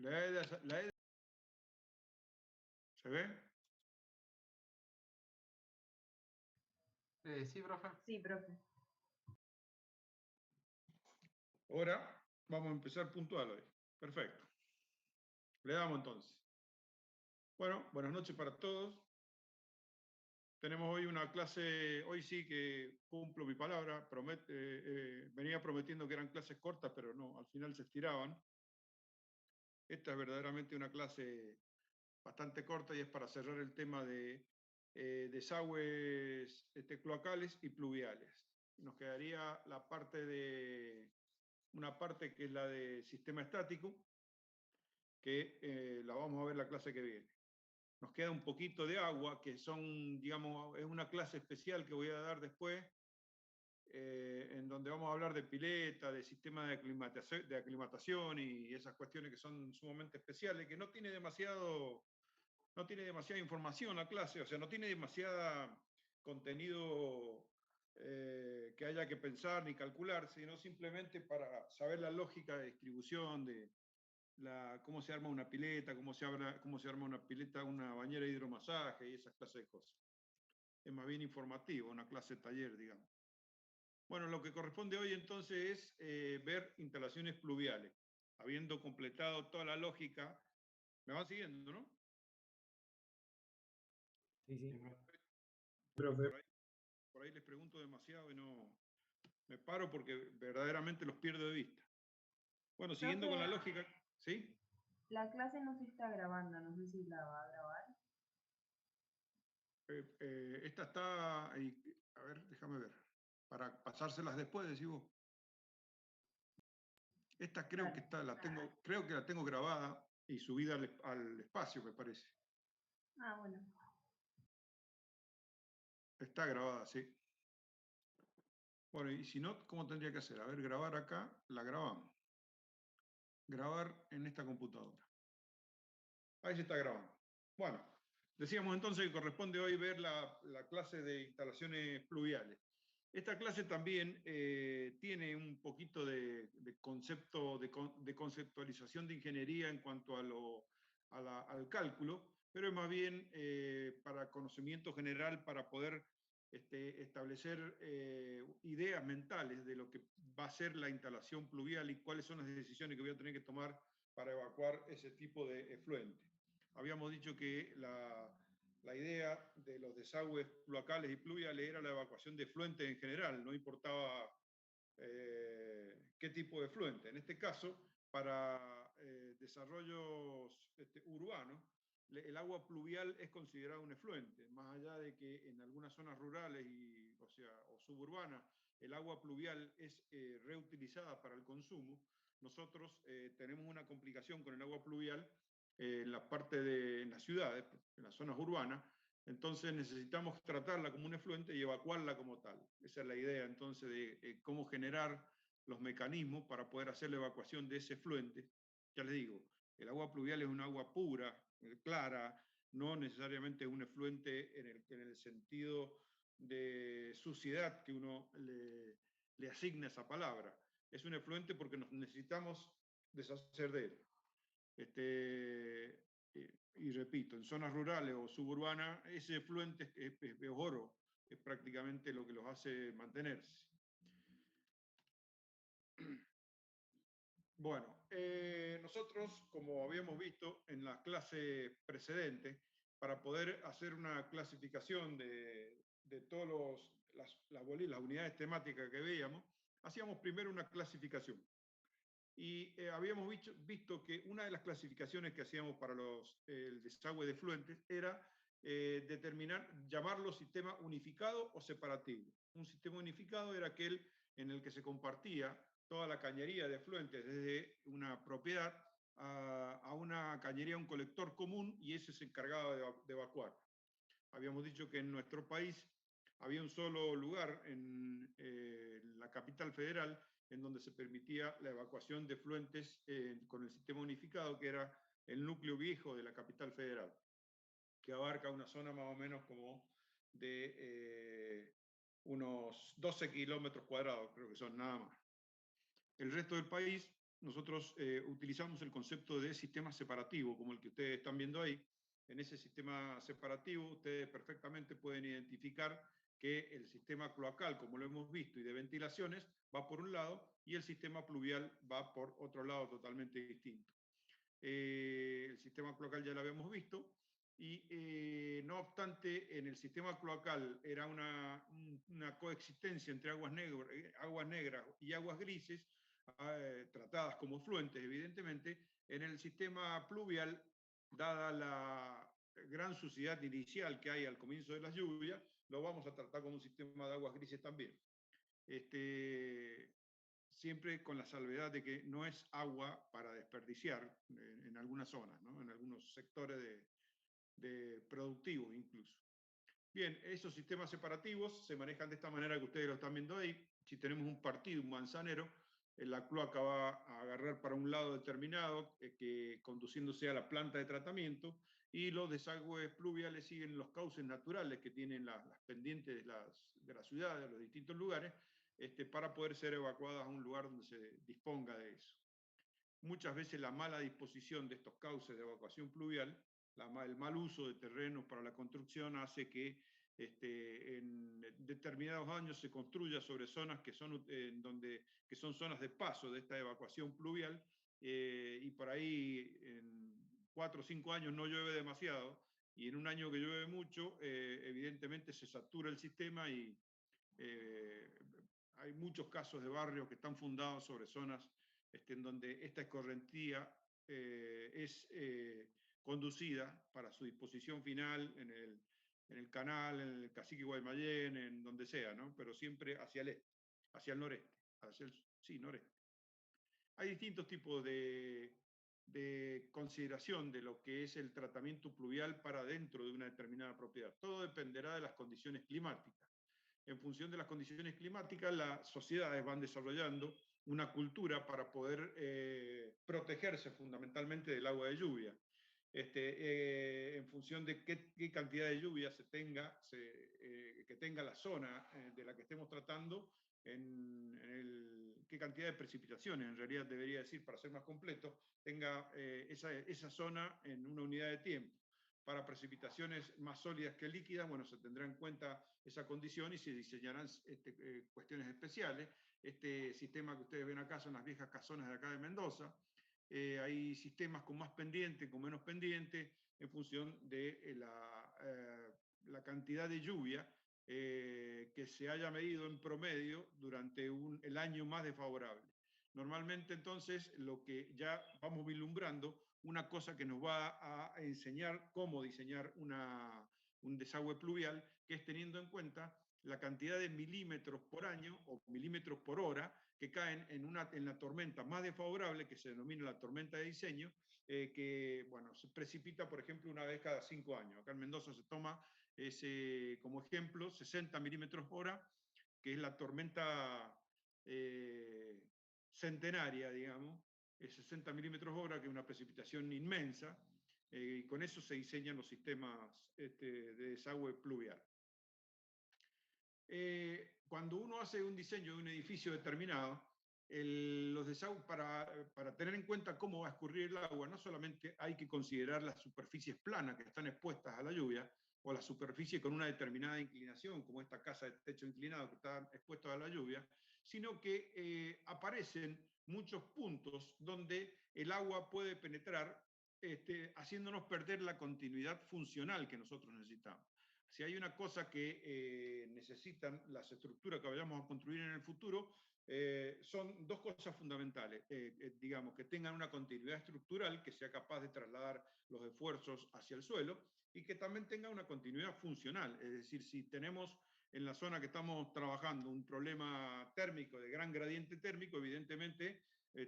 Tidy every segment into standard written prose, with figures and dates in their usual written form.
¿Se ve? Sí, profe. Sí, profe. Ahora vamos a empezar puntual hoy. Perfecto. Le damos entonces. Bueno, buenas noches para todos. Tenemos hoy una clase, hoy sí que cumplo mi palabra, venía prometiendo que eran clases cortas, pero no, al final se estiraban. Esta es verdaderamente una clase bastante corta y es para cerrar el tema de desagües cloacales y pluviales. Nos quedaría una parte que es la de sistema estático, que la vamos a ver la clase que viene. Nos queda un poquito de agua, que son, digamos, es una clase especial que voy a dar después, en donde vamos a hablar de pileta, de sistema de aclimatación y esas cuestiones que son sumamente especiales, que no tiene demasiada información la clase, o sea, no tiene demasiada contenido que haya que pensar ni calcular, sino simplemente para saber la lógica de distribución, de cómo se arma una pileta, cómo se arma una pileta, una bañera de hidromasaje y esas clases de cosas. Es más bien informativo, una clase de taller, digamos. Bueno, lo que corresponde hoy entonces es ver instalaciones pluviales, habiendo completado toda la lógica. ¿Me van siguiendo, no? Sí, sí. Por ahí les pregunto demasiado y no me paro porque verdaderamente los pierdo de vista. Bueno, siguiendo con la lógica, ¿sí? La clase no se está grabando, no sé si la va a grabar. Esta está ahí, a ver, déjame ver, para pasárselas después, decís vos. Esta creo que creo que la tengo grabada y subida al espacio, me parece. Ah, bueno. Está grabada, sí. Bueno, y si no, ¿cómo tendría que hacer? A ver, grabar acá, la grabamos. Grabar en esta computadora. Ahí se está grabando. Bueno, decíamos entonces que corresponde hoy ver la clase de instalaciones pluviales. Esta clase también tiene un poquito de concepto, de conceptualización de ingeniería en cuanto al cálculo, pero es más bien para conocimiento general, para poder establecer ideas mentales de lo que va a ser la instalación pluvial y cuáles son las decisiones que voy a tener que tomar para evacuar ese tipo de efluente. Habíamos dicho que la idea de los desagües cloacales y pluviales era la evacuación de efluentes en general, no importaba qué tipo de efluente. En este caso, para desarrollos urbanos, el agua pluvial es considerada un efluente, más allá de que en algunas zonas rurales o suburbanas el agua pluvial es reutilizada para el consumo. Nosotros tenemos una complicación con el agua pluvial en en las ciudades, en las zonas urbanas, entonces necesitamos tratarla como un efluente y evacuarla como tal. Esa es la idea entonces de cómo generar los mecanismos para poder hacer la evacuación de ese efluente. Ya les digo, el agua pluvial es un agua pura, clara, no necesariamente un efluente en el sentido de suciedad que uno le asigna esa palabra. Es un efluente porque nos necesitamos deshacer de él. Y repito, en zonas rurales o suburbanas, ese efluente es oro, es prácticamente lo que los hace mantenerse. Bueno, nosotros, como habíamos visto en las clases precedentes, para poder hacer una clasificación de todas las unidades temáticas que veíamos, hacíamos primero una clasificación. Y habíamos visto que una de las clasificaciones que hacíamos para el desagüe de efluentes era llamarlo sistema unificado o separativo. Un sistema unificado era aquel en el que se compartía toda la cañería de efluentes desde una propiedad a una cañería, un colector común, y ese se encargaba de evacuar. Habíamos dicho que en nuestro país había un solo lugar, en la capital federal, en donde se permitía la evacuación de efluentes con el sistema unificado, que era el núcleo viejo de la capital federal, que abarca una zona más o menos como de unos 12 kilómetros cuadrados, creo que son nada más. El resto del país nosotros utilizamos el concepto de sistema separativo, como el que ustedes están viendo ahí. En ese sistema separativo, ustedes perfectamente pueden identificar que el sistema cloacal, como lo hemos visto, y de ventilaciones, va por un lado, y el sistema pluvial va por otro lado totalmente distinto. El sistema cloacal ya lo habíamos visto, y no obstante, en el sistema cloacal era una coexistencia entre aguas negras y aguas grises, tratadas como fluentes, evidentemente. En el sistema pluvial, dada la gran suciedad inicial que hay al comienzo de las lluvias, lo vamos a tratar como un sistema de aguas grises también. Siempre con la salvedad de que no es agua para desperdiciar en algunas zonas, ¿no? En algunos sectores de productivos incluso. Bien, esos sistemas separativos se manejan de esta manera que ustedes lo están viendo ahí. Si tenemos un partido, un manzanero, la cloaca va a agarrar para un lado determinado, que conduciéndose a la planta de tratamiento, y los desagües pluviales siguen los cauces naturales que tienen las pendientes de las ciudades, de los distintos lugares, para poder ser evacuadas a un lugar donde se disponga de eso. Muchas veces la mala disposición de estos cauces de evacuación pluvial, el mal uso de terrenos para la construcción, hace que en determinados años se construya sobre zonas que son, que son zonas de paso de esta evacuación pluvial, y por ahí en 4 o 5 años no llueve demasiado, y en un año que llueve mucho, evidentemente se satura el sistema, y hay muchos casos de barrios que están fundados sobre zonas en donde esta escorrentía es conducida para su disposición final en el canal, en el Cacique Guaymallén, en donde sea, ¿no? Pero siempre hacia el este, hacia el noreste, sí, noreste. Hay distintos tipos de consideración de lo que es el tratamiento pluvial para dentro de una determinada propiedad. Todo dependerá de las condiciones climáticas. En función de las condiciones climáticas, las sociedades van desarrollando una cultura para poder protegerse fundamentalmente del agua de lluvia. En función de qué cantidad de lluvia que tenga la zona de la que estemos tratando, qué cantidad de precipitaciones, en realidad debería decir, para ser más completo, tenga esa zona en una unidad de tiempo. Para precipitaciones más sólidas que líquidas, bueno, se tendrá en cuenta esa condición y se diseñarán cuestiones especiales. Este sistema que ustedes ven acá son las viejas casonas de acá de Mendoza. Hay sistemas con más pendiente, con menos pendiente, en función de la cantidad de lluvia que se haya medido en promedio durante el año más desfavorable. Normalmente, entonces, lo que ya vamos vislumbrando, una cosa que nos va a enseñar cómo diseñar un desagüe pluvial, que es teniendo en cuenta la cantidad de milímetros por año o milímetros por hora que caen en la tormenta más desfavorable, que se denomina la tormenta de diseño, que bueno, se precipita, por ejemplo, una vez cada 5 años. Acá en Mendoza se toma como ejemplo 60 milímetros por hora, que es la tormenta centenaria, digamos, 60 milímetros hora, que es una precipitación inmensa, y con eso se diseñan los sistemas de desagüe pluvial. Cuando uno hace un diseño de un edificio determinado, los desagües, para tener en cuenta cómo va a escurrir el agua, no solamente hay que considerar las superficies planas que están expuestas a la lluvia, o la superficie con una determinada inclinación, como esta casa de techo inclinado que está expuesta a la lluvia, sino que aparecen muchos puntos donde el agua puede penetrar, haciéndonos perder la continuidad funcional que nosotros necesitamos. Si hay una cosa que necesitan las estructuras que vayamos a construir en el futuro, son dos cosas fundamentales. Digamos, que tengan una continuidad estructural, que sea capaz de trasladar los esfuerzos hacia el suelo, y que también tenga una continuidad funcional. Es decir, si tenemos en la zona que estamos trabajando un problema térmico, de gran gradiente térmico, evidentemente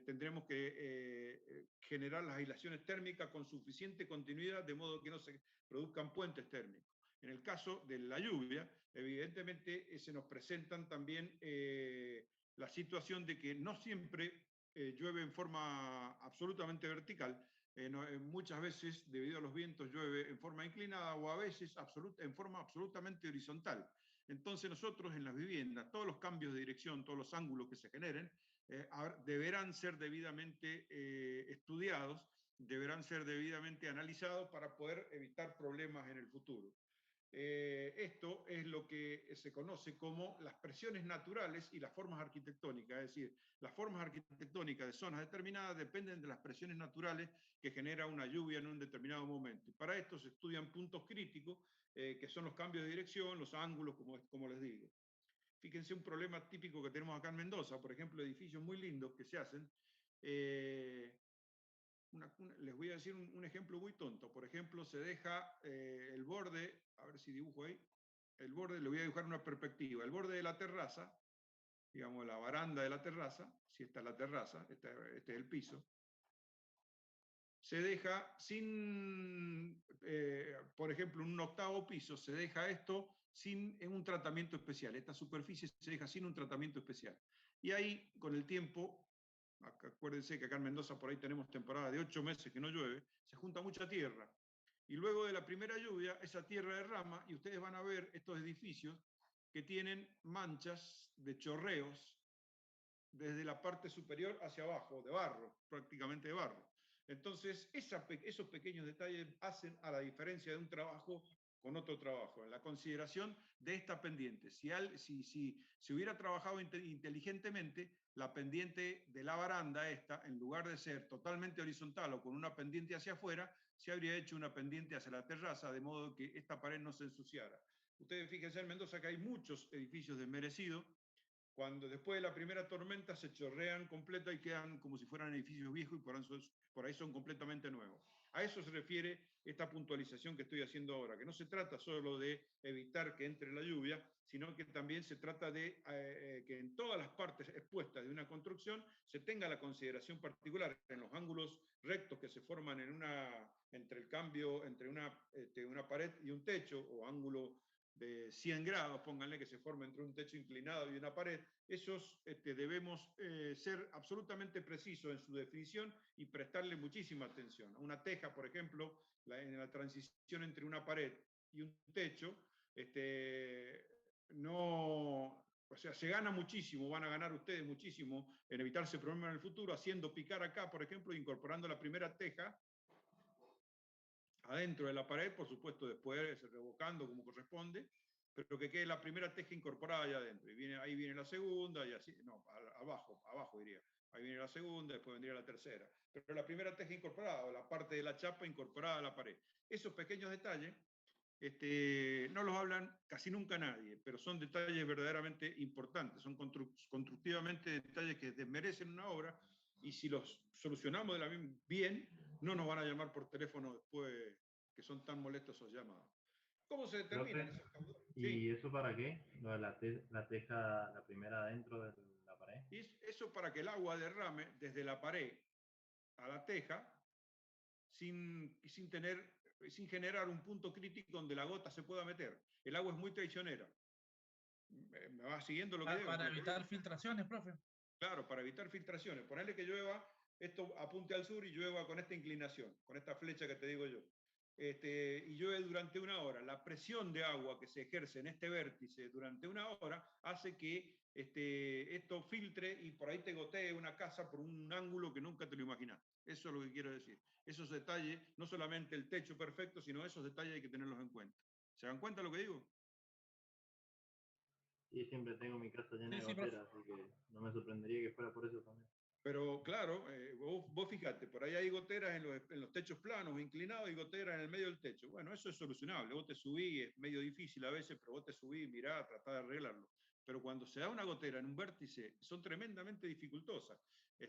tendremos que generar las aislaciones térmicas con suficiente continuidad, de modo que no se produzcan puentes térmicos. En el caso de la lluvia, evidentemente se nos presentan también la situación de que no siempre llueve en forma absolutamente vertical. Muchas veces, debido a los vientos, llueve en forma inclinada, o a veces en forma absolutamente horizontal. Entonces nosotros en las viviendas, todos los cambios de dirección, todos los ángulos que se generen, deberán ser debidamente estudiados, deberán ser debidamente analizados para poder evitar problemas en el futuro. Esto es lo que se conoce como las presiones naturales y las formas arquitectónicas, es decir, las formas arquitectónicas de zonas determinadas dependen de las presiones naturales que genera una lluvia en un determinado momento. Y para esto se estudian puntos críticos, que son los cambios de dirección, los ángulos, como les digo. Fíjense un problema típico que tenemos acá en Mendoza, por ejemplo, edificios muy lindos que se hacen. Les voy a decir un ejemplo muy tonto. Por ejemplo, se deja el borde, a ver si dibujo ahí, el borde, le voy a dibujar una perspectiva, el borde de la terraza, digamos la baranda de la terraza, si esta es la terraza, este es el piso, se deja sin, por ejemplo, en un 8º piso, se deja esto sin un tratamiento especial. Esta superficie se deja sin un tratamiento especial. Y ahí, con el tiempo, acuérdense que acá en Mendoza por ahí tenemos temporada de 8 meses que no llueve, se junta mucha tierra. Y luego de la primera lluvia, esa tierra derrama y ustedes van a ver estos edificios que tienen manchas de chorreos desde la parte superior hacia abajo, de barro, prácticamente de barro. Entonces, esos pequeños detalles hacen a la diferencia de un trabajo con otro trabajo, en la consideración de esta pendiente. Si hubiera trabajado inteligentemente, la pendiente de la baranda esta, en lugar de ser totalmente horizontal o con una pendiente hacia afuera, se habría hecho una pendiente hacia la terraza, de modo que esta pared no se ensuciara. Ustedes fíjense en Mendoza que hay muchos edificios desmerecidos, cuando después de la primera tormenta se chorrean completa y quedan como si fueran edificios viejos y por ahí son completamente nuevos. A eso se refiere esta puntualización que estoy haciendo ahora, que no se trata solo de evitar que entre la lluvia, sino que también se trata de que en todas las partes expuestas de una construcción se tenga la consideración particular en los ángulos rectos que se forman entre el cambio entre una pared y un techo, o ángulo de 100 grados, pónganle, que se forma entre un techo inclinado y una pared, esos debemos ser absolutamente precisos en su definición y prestarle muchísima atención. Una teja, por ejemplo, en la transición entre una pared y un techo, o sea, se gana muchísimo, van a ganar ustedes muchísimo en evitarse problemas en el futuro, haciendo picar acá, por ejemplo, incorporando la primera teja adentro de la pared, por supuesto después revocando como corresponde, pero que quede la primera teja incorporada allá adentro. Y ahí viene la segunda, y así, no, abajo diría. Ahí viene la segunda, después vendría la tercera. Pero la primera teja incorporada, o la parte de la chapa incorporada a la pared. Esos pequeños detalles no los hablan casi nunca nadie, pero son detalles verdaderamente importantes, son constructivamente detalles que desmerecen una obra, y si los solucionamos bien, no nos van a llamar por teléfono después, que son tan molestos esos llamados. ¿Cómo se determinan Profe, esos caudales? ¿y Sí. eso para qué? Lo de la teja, la primera dentro de la pared. Y eso para que el agua derrame desde la pared a la teja sin generar un punto crítico donde la gota se pueda meter. El agua es muy traicionera. ¿Me va siguiendo lo que digo? Para evitar filtraciones, profe. Claro, para evitar filtraciones. Ponerle que llueva, esto apunte al sur y llueva con esta inclinación, con esta flecha que te digo yo. Y llueve durante una hora. La presión de agua que se ejerce en este vértice durante una hora hace que esto filtre y por ahí te gotee una casa por un ángulo que nunca te lo imaginas. Eso es lo que quiero decir. Esos detalles, no solamente el techo perfecto, sino esos detalles hay que tenerlos en cuenta. ¿Se dan cuenta lo que digo? Y siempre tengo mi casa llena de Sí, profe. goteras, así que no me sorprendería que fuera por eso también. Pero claro, vos fijate, por ahí hay goteras en los techos planos, inclinados, y goteras en el medio del techo. Bueno, eso es solucionable. Vos te subís, es medio difícil a veces, pero vos te subís, mirá, tratá de arreglarlo. Pero cuando se da una gotera en un vértice, son tremendamente dificultosas.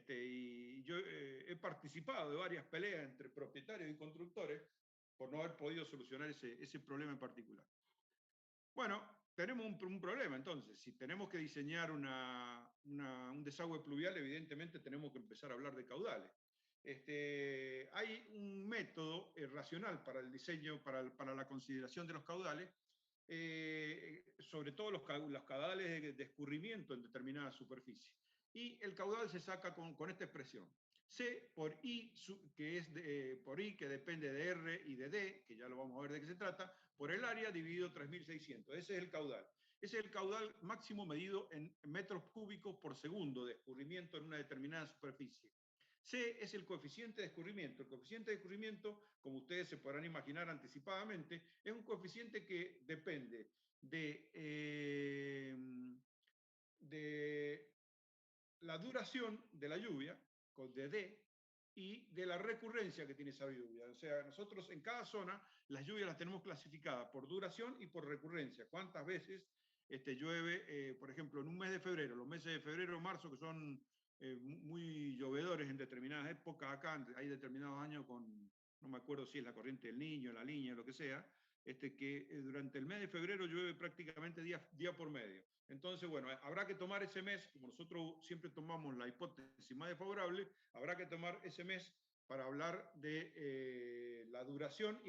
Y yo he participado de varias peleas entre propietarios y constructores por no haber podido solucionar ese problema en particular. Bueno, tenemos un problema entonces. Si tenemos que diseñar un desagüe pluvial, evidentemente tenemos que empezar a hablar de caudales. Hay un método racional para el diseño, para la consideración de los caudales, sobre todo los caudales de escurrimiento en determinada superficie. Y el caudal se saca con esta expresión. C por I, que es por I, que depende de R y de D, que ya lo vamos a ver de qué se trata, por el área dividido 3.600. Ese es el caudal. Ese es el caudal máximo medido en metros cúbicos por segundo de escurrimiento en una determinada superficie. C es el coeficiente de escurrimiento. El coeficiente de escurrimiento, como ustedes se podrán imaginar anticipadamente, es un coeficiente que depende de la duración de la lluvia, de D, y de la recurrencia que tiene esa lluvia. O sea, nosotros en cada zona las lluvias las tenemos clasificadas por duración y por recurrencia. ¿Cuántas veces llueve, por ejemplo, en un mes de febrero? Los meses de febrero o marzo, que son muy llovedores en determinadas épocas acá, hay determinados años con, no me acuerdo si es la corriente del Niño, la Niña, lo que sea, que durante el mes de febrero llueve prácticamente día por medio. Entonces, bueno, habrá que tomar ese mes, como nosotros siempre tomamos la hipótesis más desfavorable, habrá que tomar ese mes para hablar de la duración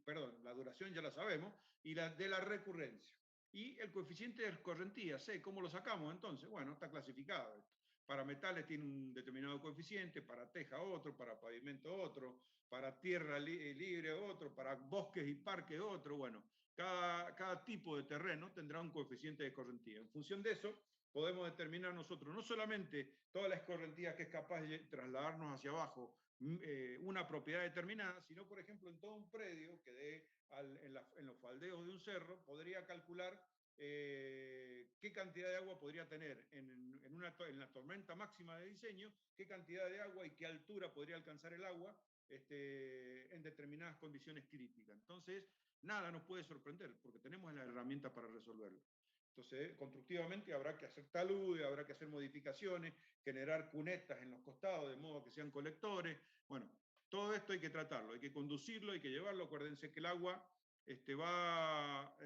perdón, la duración ya la sabemos, y de la recurrencia. Y el coeficiente de escorrentía, C, ¿cómo lo sacamos entonces? Bueno, está clasificado esto. Para metales tiene un determinado coeficiente, para teja otro, para pavimento otro, para tierra libre otro, para bosques y parques otro. Bueno, cada tipo de terreno tendrá un coeficiente de escorrentía. En función de eso, podemos determinar nosotros no solamente toda la escorrentía que es capaz de trasladarnos hacia abajo una propiedad determinada, sino, por ejemplo, en todo un predio que dé en los faldeos de un cerro, podría calcular qué cantidad de agua podría tener en la tormenta máxima de diseño, qué cantidad de agua y qué altura podría alcanzar el agua en determinadas condiciones críticas. Entonces, nada nos puede sorprender, porque tenemos la herramienta para resolverlo. Entonces, constructivamente habrá que hacer taludes, habrá que hacer modificaciones, generar cunetas en los costados, de modo que sean colectores. Bueno, todo esto hay que tratarlo, hay que conducirlo, hay que llevarlo. Acuérdense que el agua va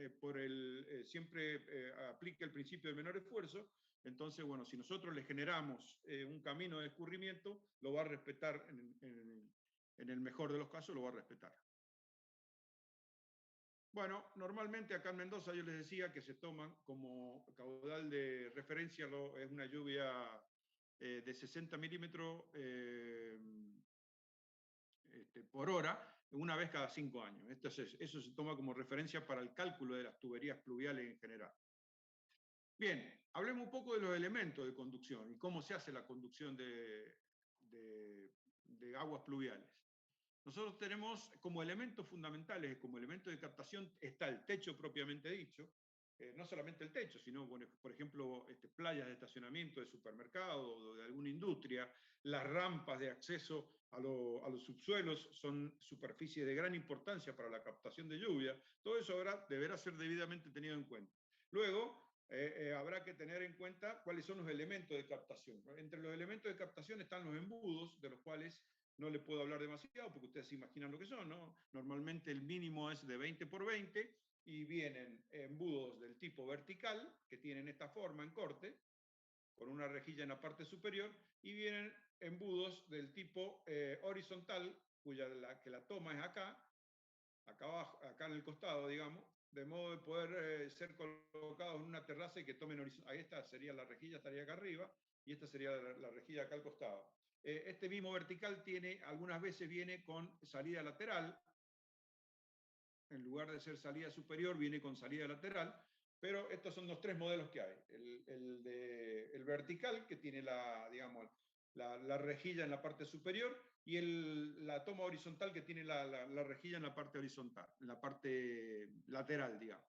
siempre aplica el principio del menor esfuerzo. Entonces, bueno, si nosotros le generamos un camino de escurrimiento, lo va a respetar en el mejor de los casos, lo va a respetar. Bueno, normalmente acá en Mendoza yo les decía que se toman como caudal de referencia, es una lluvia de 60 milímetros por hora, una vez cada 5 años. Eso se toma como referencia para el cálculo de las tuberías pluviales en general. Bien, hablemos un poco de los elementos de conducción y cómo se hace la conducción de aguas pluviales. Nosotros tenemos como elementos fundamentales, como elemento de captación, está el techo propiamente dicho, no solamente el techo, sino, bueno, por ejemplo, playas de estacionamiento de supermercado o de alguna industria, las rampas de acceso a los subsuelos son superficies de gran importancia para la captación de lluvia. Todo eso deberá ser debidamente tenido en cuenta. Luego, habrá que tener en cuenta cuáles son los elementos de captación. Entre los elementos de captación están los embudos, de los cuales no les puedo hablar demasiado porque ustedes se imaginan lo que son, ¿no? Normalmente el mínimo es de 20 por 20 y vienen embudos del tipo vertical, que tienen esta forma en corte, con una rejilla en la parte superior, y vienen embudos del tipo horizontal, que la toma es acá abajo, acá en el costado, digamos, de modo de poder ser colocados en una terraza y que tomen horizontal. Ahí esta sería la rejilla, estaría acá arriba, y esta sería la rejilla acá al costado. Este mismo vertical algunas veces viene con salida lateral, en lugar de ser salida superior, viene con salida lateral, pero estos son los tres modelos que hay. El vertical, que tiene digamos, la rejilla en la parte superior, y la toma horizontal, que tiene la rejilla en la parte horizontal, en la parte lateral, digamos.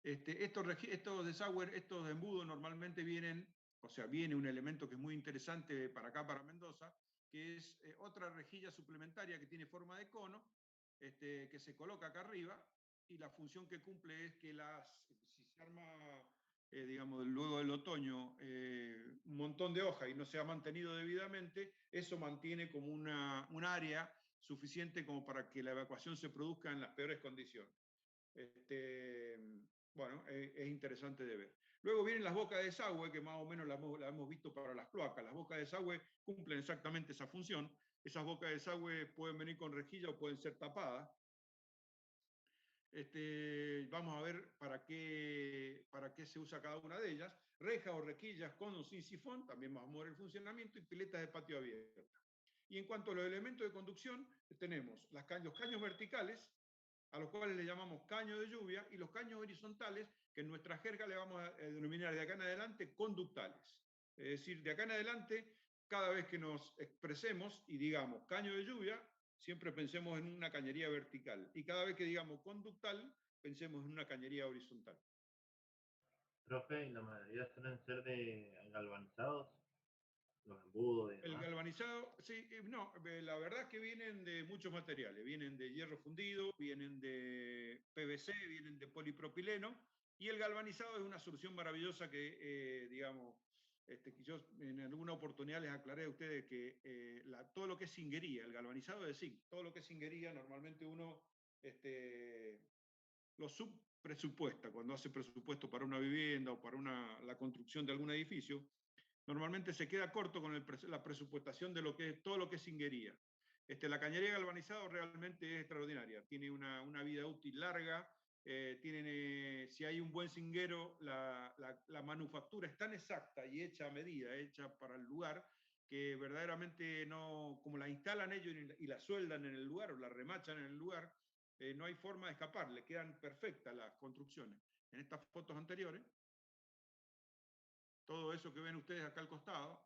Estos desagües, estos embudos normalmente vienen, o sea, viene un elemento que es muy interesante para acá, para Mendoza, que es otra rejilla suplementaria que tiene forma de cono, que se coloca acá arriba, y la función que cumple es que si se arma, digamos, luego del otoño, un montón de hoja y no se ha mantenido debidamente, eso mantiene como un área suficiente como para que la evacuación se produzca en las peores condiciones. Bueno, es interesante de ver. Luego vienen las bocas de desagüe, que más o menos la hemos visto para las cloacas. Las bocas de desagüe cumplen exactamente esa función. Esas bocas de desagüe pueden venir con rejilla o pueden ser tapadas. Vamos a ver para qué se usa cada una de ellas. Rejas o rejillas con o sin sifón, también vamos a ver el funcionamiento, y piletas de patio abierto. Y en cuanto a los elementos de conducción, tenemos los caños verticales, a los cuales le llamamos caño de lluvia, y los caños horizontales, que en nuestra jerga le vamos a denominar de acá en adelante conductales. Es decir, de acá en adelante, cada vez que nos expresemos y digamos caño de lluvia, siempre pensemos en una cañería vertical. Y cada vez que digamos conductal, pensemos en una cañería horizontal. Profe, la mayoría suelen ser de galvanizados, los embudos y El demás. galvanizado, sí, no, la verdad es que vienen de muchos materiales. Vienen de hierro fundido, vienen de PVC, vienen de polipropileno. Y el galvanizado es una solución maravillosa que, digamos, que yo en alguna oportunidad les aclaré a ustedes que todo lo que es zinguería, el galvanizado es zinc, todo lo que es zinguería, normalmente uno lo subpresupuesta cuando hace presupuesto para una vivienda o para la construcción de algún edificio. Normalmente se queda corto con la presupuestación de todo lo que es zinguería. La cañería galvanizada realmente es extraordinaria, tiene una vida útil larga, si hay un buen zinguero, la manufactura es tan exacta y hecha a medida, hecha para el lugar, que verdaderamente no, como la instalan ellos y la sueldan en el lugar o la remachan en el lugar, no hay forma de escapar, le quedan perfectas las construcciones. En estas fotos anteriores, todo eso que ven ustedes acá al costado,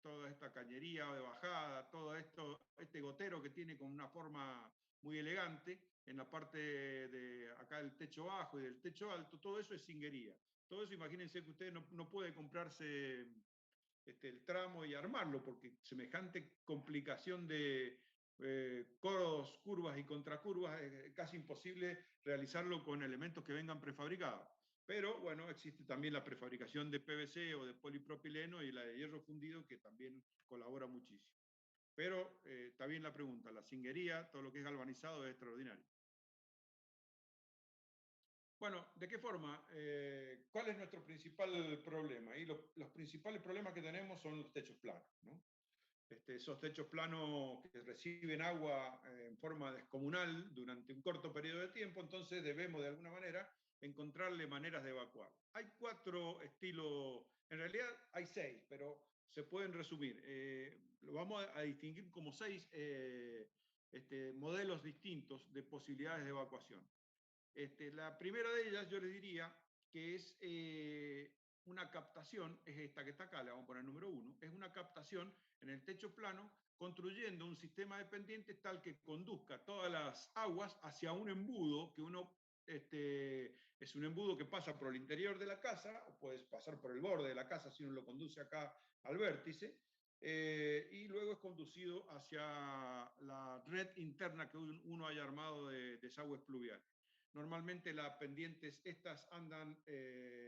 toda esta cañería de bajada, todo esto, este gotero que tiene con una forma muy elegante, en la parte de acá del techo bajo y del techo alto, todo eso es zinguería. Todo eso, imagínense que usted no puede comprarse el tramo y armarlo, porque semejante complicación de coros, curvas y contracurvas es casi imposible realizarlo con elementos que vengan prefabricados. Pero bueno, existe también la prefabricación de PVC o de polipropileno y la de hierro fundido, que también colabora muchísimo. Pero está bien la pregunta, la zinguería, todo lo que es galvanizado es extraordinario. Bueno, ¿de qué forma? ¿Cuál es nuestro principal problema? Y los principales problemas que tenemos son los techos planos, ¿no? Esos techos planos que reciben agua en forma descomunal durante un corto periodo de tiempo, entonces debemos de alguna manera encontrarle maneras de evacuar. Hay 4 estilos, en realidad hay 6, pero se pueden resumir. Lo vamos a distinguir como 6 modelos distintos de posibilidades de evacuación. La primera de ellas yo les diría que es una captación, es esta que está acá, le vamos a poner número 1, es una captación en el techo plano, construyendo un sistema de pendientes tal que conduzca todas las aguas hacia un embudo, que es un embudo que pasa por el interior de la casa, o puede pasar por el borde de la casa si uno lo conduce acá al vértice, y luego es conducido hacia la red interna que uno haya armado de desagües pluviales. Normalmente las pendientes estas andan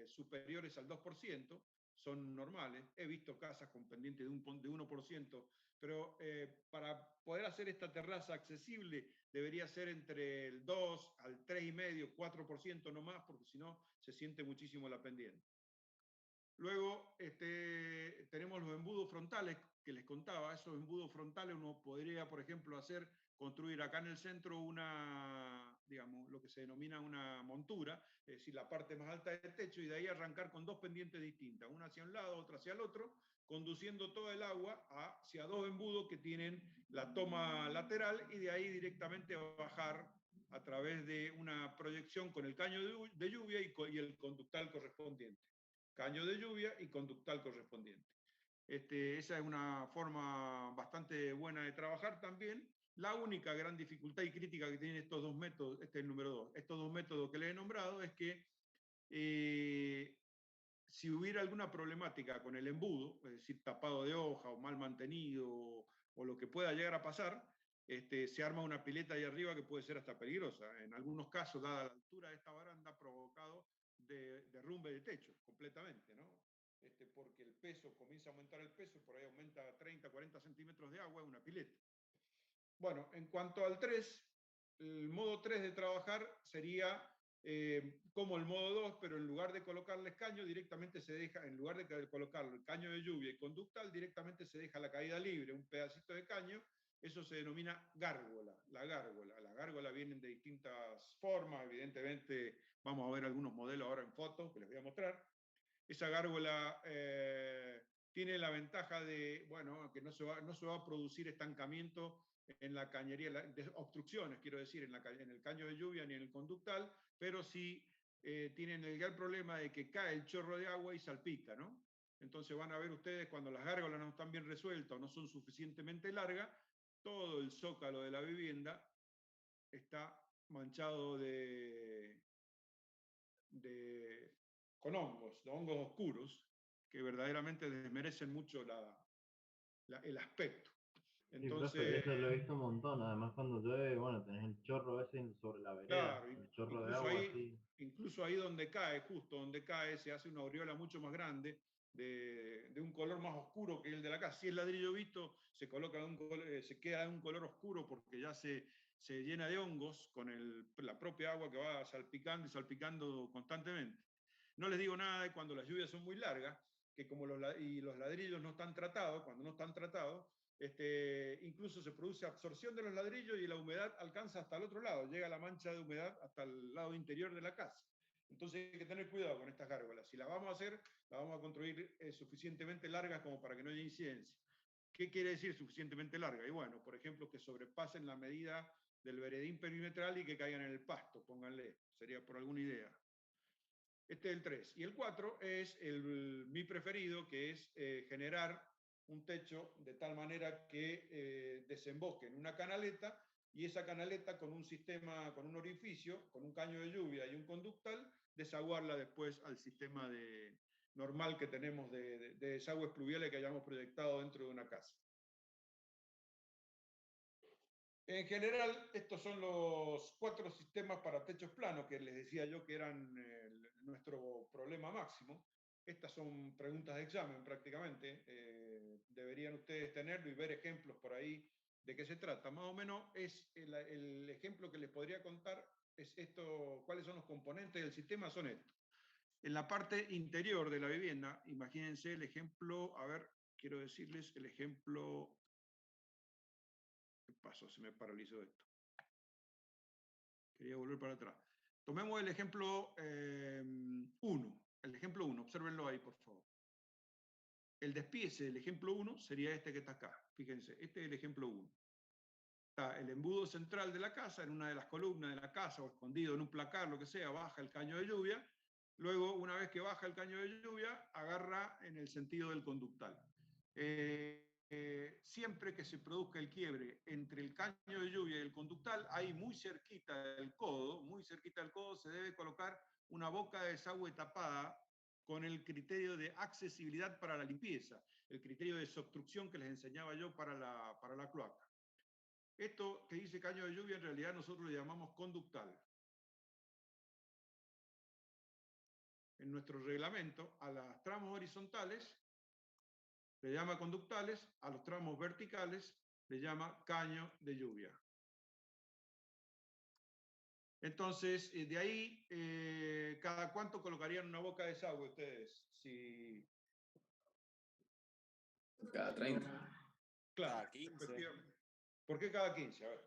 superiores al 2%, son normales. He visto casas con pendientes de 1%, pero para poder hacer esta terraza accesible debería ser entre el 2 al 3,5, 4% no más, porque si no se siente muchísimo la pendiente. Luego tenemos los embudos frontales que les contaba. Esos embudos frontales uno podría, por ejemplo, construir acá en el centro digamos, lo que se denomina una montura, es decir, la parte más alta del techo, y de ahí arrancar con 2 pendientes distintas, una hacia un lado, otra hacia el otro, conduciendo toda el agua hacia 2 embudos que tienen la toma lateral, y de ahí directamente bajar a través de una proyección con el caño de lluvia y el conductal correspondiente. Caño de lluvia y conductal correspondiente. Esa es una forma bastante buena de trabajar también. La única gran dificultad y crítica que tienen estos 2 métodos, este es el número 2, estos 2 métodos que les he nombrado, es que si hubiera alguna problemática con el embudo, es decir, tapado de hoja o mal mantenido o lo que pueda llegar a pasar, se arma una pileta ahí arriba que puede ser hasta peligrosa. En algunos casos, dada la altura de esta baranda, ha provocado derrumbe de techo completamente, ¿no? Porque el peso, comienza a aumentar el peso, por ahí aumenta 30, 40 centímetros de agua, una pileta. Bueno, en cuanto al 3, el modo 3 de trabajar sería como el modo 2, pero en lugar de colocarles caño, directamente se deja, en lugar de colocarle el caño de lluvia y conductal, directamente se deja la caída libre, un pedacito de caño. Eso se denomina gárgola, la gárgola. Las gárgolas vienen de distintas formas, evidentemente vamos a ver algunos modelos ahora en fotos que les voy a mostrar. Esa gárgola tiene la ventaja de, bueno, que no se va a producir estancamiento en la cañería, de obstrucciones, quiero decir, en el caño de lluvia ni en el conductal, pero sí tienen el gran problema de que cae el chorro de agua y salpica, ¿no? Entonces van a ver ustedes cuando las gárgolas no están bien resueltas o no son suficientemente largas, todo el zócalo de la vivienda está manchado con hongos, de hongos oscuros, que verdaderamente desmerecen mucho el aspecto. Sí, profe, Entonces, eso lo he visto un montón. Además, cuando llueve, bueno, tenés el chorro ese sobre la vereda, claro, el chorro de agua así. incluso ahí donde cae, justo donde cae, se hace una aureola mucho más grande, de un color más oscuro que el de la casa. Si es ladrillo visto, se queda de un color oscuro porque ya se llena de hongos con la propia agua que va salpicando y salpicando constantemente. No les digo nada de cuando las lluvias son muy largas, que como los ladrillos no están tratados, cuando no están tratados, incluso se produce absorción de los ladrillos y la humedad alcanza hasta el otro lado, llega la mancha de humedad hasta el lado interior de la casa. Entonces hay que tener cuidado con estas gárgolas. Si las vamos a hacer, las vamos a construir suficientemente largas como para que no haya incidencia. ¿Qué quiere decir suficientemente larga? Y bueno, por ejemplo, que sobrepasen la medida del veredín perimetral y que caigan en el pasto, pónganle, sería por alguna idea. Este es el 3. Y el 4 es mi preferido, que es generar un techo de tal manera que desemboque en una canaleta y esa canaleta con un sistema, con un orificio, con un caño de lluvia y un conductal, desaguarla después al sistema normal que tenemos de desagües pluviales que hayamos proyectado dentro de una casa. En general, estos son los 4 sistemas para techos planos que les decía yo que eran nuestro problema máximo. Estas son preguntas de examen prácticamente. Deberían ustedes tenerlo y ver ejemplos por ahí de qué se trata. Más o menos es el ejemplo que les podría contar es esto, cuáles son los componentes del sistema, son estos. En la parte interior de la vivienda, imagínense el ejemplo, a ver, quiero decirles el ejemplo. ¿Qué pasó? Se me paralizó esto. Quería volver para atrás. Tomemos el ejemplo 1. El ejemplo 1, obsérvenlo ahí, por favor. El despiece del ejemplo 1 sería este que está acá. Fíjense, este es el ejemplo 1. Está el embudo central de la casa, en una de las columnas de la casa, o escondido en un placar, lo que sea, baja el caño de lluvia. Luego, una vez que baja el caño de lluvia, agarra en el sentido del conductal. Siempre que se produzca el quiebre entre el caño de lluvia y el conductal, ahí muy cerquita del codo, se debe colocar una boca de desagüe tapada con el criterio de accesibilidad para la limpieza, el criterio de desobstrucción que les enseñaba yo para la cloaca. Esto que dice caño de lluvia, en realidad nosotros le llamamos conductal. En nuestro reglamento, a los tramos horizontales le llama conductales, a los tramos verticales le llama caño de lluvia. Entonces, de ahí, ¿cada cuánto colocarían una boca de desagüe ustedes? Cada 30. Claro, Cada 15. efectivamente. ¿Por qué cada 15? A ver.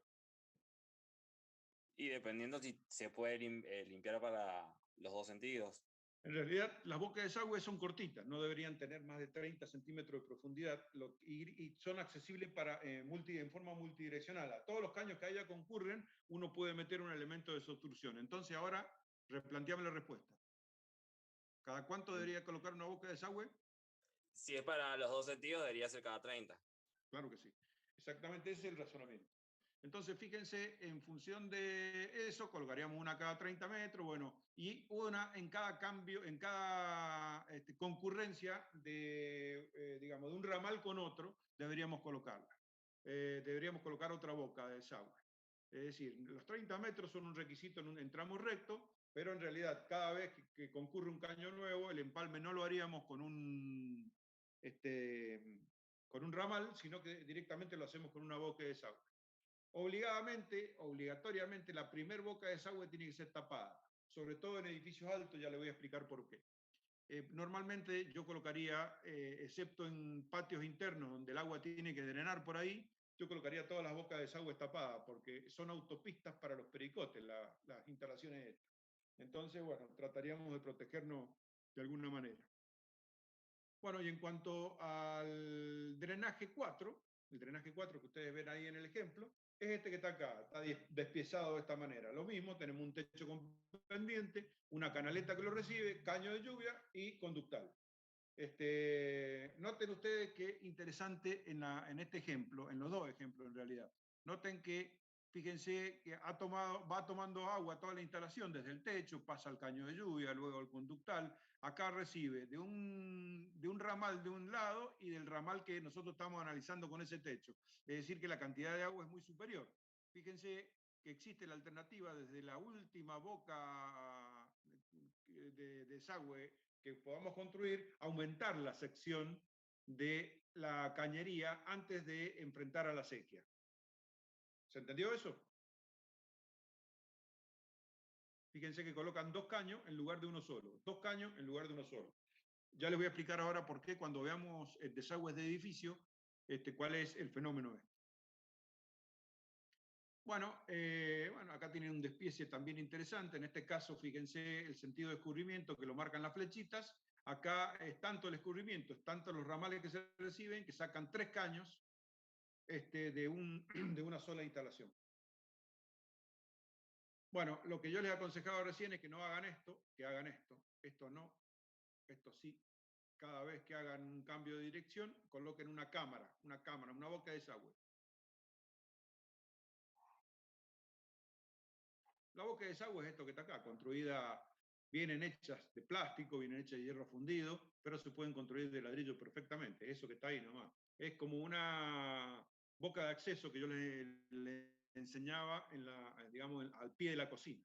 Y dependiendo si se puede limpiar para los 2 sentidos. En realidad, las bocas de desagüe son cortitas, no deberían tener más de 30 centímetros de profundidad y son accesibles en forma multidireccional. A todos los caños que haya concurren, uno puede meter un elemento de desobstrucción. Entonces, ahora, replanteame la respuesta. ¿Cada cuánto debería colocar una boca de desagüe? Si es para los 2 sentidos, debería ser cada 30. Claro que sí. Exactamente ese es el razonamiento. Entonces, fíjense, en función de eso, colocaríamos una cada 30 metros, bueno, y una en cada cambio, en cada concurrencia digamos, de un ramal con otro, deberíamos colocarla. Deberíamos colocar otra boca de desagüe. Es decir, los 30 metros son un requisito en tramo recto, pero en realidad cada vez que concurre un caño nuevo, el empalme no lo haríamos con un ramal, sino que directamente lo hacemos con una boca de desagüe. Obligatoriamente, la primer boca de desagüe tiene que ser tapada, sobre todo en edificios altos, ya le voy a explicar por qué. Normalmente yo colocaría, excepto en patios internos donde el agua tiene que drenar por ahí, yo colocaría todas las bocas de desagüe tapadas, porque son autopistas para los pericotes, las instalaciones estas. Entonces, bueno, trataríamos de protegernos de alguna manera. Bueno, y en cuanto al drenaje 4, el drenaje 4 que ustedes ven ahí en el ejemplo, es este que está acá, está despiezado de esta manera. Lo mismo, tenemos un techo con pendiente, una canaleta que lo recibe, caño de lluvia y conductal. Noten ustedes que interesante en este ejemplo, en los dos ejemplos en realidad. Noten que, fíjense que va tomando agua toda la instalación desde el techo, pasa al caño de lluvia, luego al conductal. Acá recibe de un ramal de un lado y del ramal que nosotros estamos analizando con ese techo. Es decir, que la cantidad de agua es muy superior. Fíjense que existe la alternativa desde la última boca de desagüe que podamos construir, aumentar la sección de la cañería antes de enfrentar a la sequía. ¿Se entendió eso? Fíjense que colocan 2 caños en lugar de uno solo. 2 caños en lugar de uno solo. Ya les voy a explicar ahora por qué cuando veamos desagües de edificio, cuál es el fenómeno este. Bueno, acá tienen un despiece también interesante. En este caso, fíjense el sentido de escurrimiento que lo marcan las flechitas. Acá es tanto el escurrimiento, es tanto los ramales que se reciben, que sacan 3 caños de una sola instalación. Bueno, lo que yo les aconsejaba recién es que no hagan esto, que hagan esto. Esto no, esto sí. Cada vez que hagan un cambio de dirección, coloquen una cámara, una boca de desagüe. La boca de desagüe es esto que está acá, construida, vienen hechas de plástico, vienen hechas de hierro fundido, pero se pueden construir de ladrillo perfectamente, eso que está ahí nomás. Es como una boca de acceso que yo le enseñaba digamos, al pie de la cocina.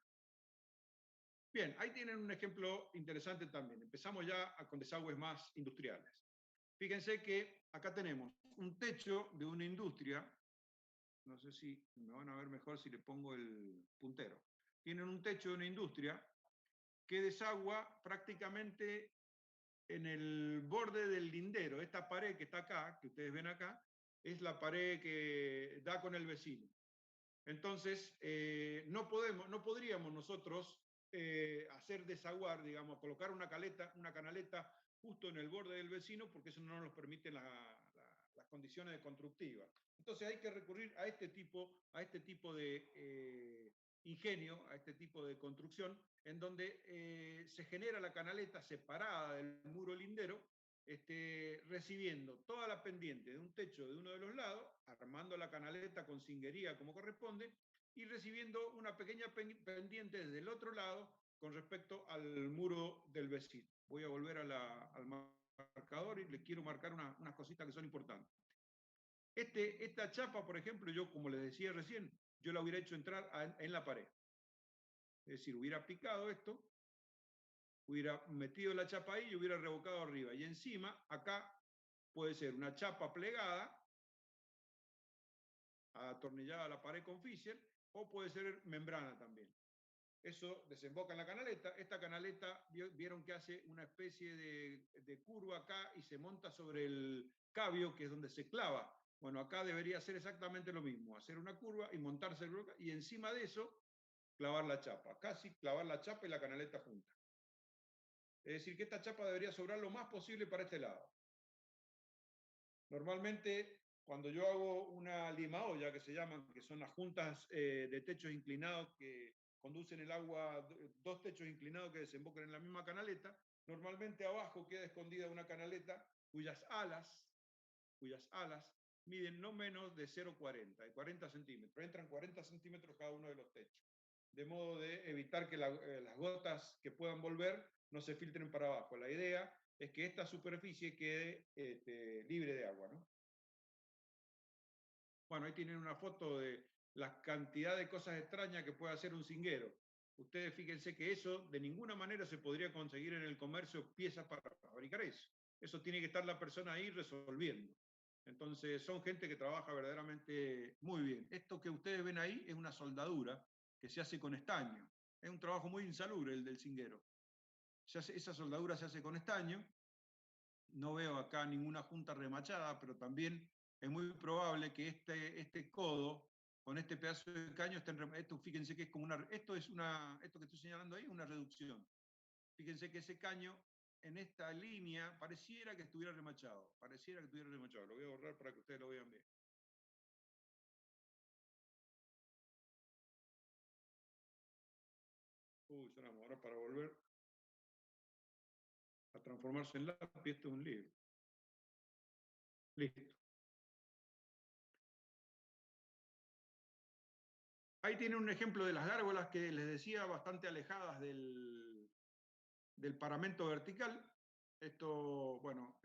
Bien, ahí tienen un ejemplo interesante también. Empezamos ya con desagües más industriales. Fíjense que acá tenemos un techo de una industria, no sé si me van a ver mejor si le pongo el puntero. Tienen un techo de una industria que desagua prácticamente en el borde del lindero. Esta pared que está acá, que ustedes ven acá, es la pared que da con el vecino. Entonces, no podríamos nosotros hacer desaguar, digamos, colocar una canaleta justo en el borde del vecino, porque eso no nos lo permiten las condiciones constructivas. Entonces hay que recurrir a este tipo de ingenio, a este tipo de construcción, en donde se genera la canaleta separada del muro lindero, recibiendo toda la pendiente de un techo de uno de los lados, armando la canaleta con cinguería como corresponde, y recibiendo una pequeña pendiente desde el otro lado con respecto al muro del vecino. Voy a volver al marcador y les quiero marcar unas cositas que son importantes. Esta chapa, por ejemplo, yo como les decía recién, yo la hubiera hecho entrar en la pared. Es decir, hubiera aplicado esto, hubiera metido la chapa ahí y hubiera revocado arriba. Y encima, acá puede ser una chapa plegada, atornillada a la pared con Fisher, o puede ser membrana también. Eso desemboca en la canaleta. Esta canaleta, vieron que hace una especie de curva acá y se monta sobre el cabio, que es donde se clava. Bueno, acá debería ser exactamente lo mismo, hacer una curva y montarse, y encima de eso, clavar la chapa. Casi clavar la chapa y la canaleta junta. Es decir, que esta chapa debería sobrar lo más posible para este lado. Normalmente, cuando yo hago una limaolla, que se llaman, que son las juntas de techos inclinados que conducen el agua, 2 techos inclinados que desembocan en la misma canaleta, normalmente abajo queda escondida una canaleta cuyas alas miden no menos de 0,40, de 40 centímetros. Entran 40 centímetros cada uno de los techos, de modo de evitar que las gotas que puedan volver no se filtren para abajo. La idea es que esta superficie quede libre de agua, ¿no? Bueno, ahí tienen una foto de la cantidad de cosas extrañas que puede hacer un cinguero. Ustedes fíjense que eso de ninguna manera se podría conseguir en el comercio piezas para fabricar eso. Eso tiene que estar la persona ahí resolviendo. Entonces son gente que trabaja verdaderamente muy bien. Esto que ustedes ven ahí es una soldadura que se hace con estaño. Es un trabajo muy insalubre el del cinguero. Esa soldadura se hace con estaño. No veo acá ninguna junta remachada, pero también es muy probable que este codo con este pedazo de caño esto, fíjense que es como esto que estoy señalando ahí es una reducción. Fíjense que ese caño en esta línea, pareciera que estuviera remachado. Pareciera que estuviera remachado. Lo voy a borrar para que ustedes lo vean bien. Uy, sonamos. Ahora para volver a transformarse en lápiz, esto es un lío. Listo. Ahí tienen un ejemplo de las gárgolas que les decía, bastante alejadas del paramento vertical. Esto, bueno,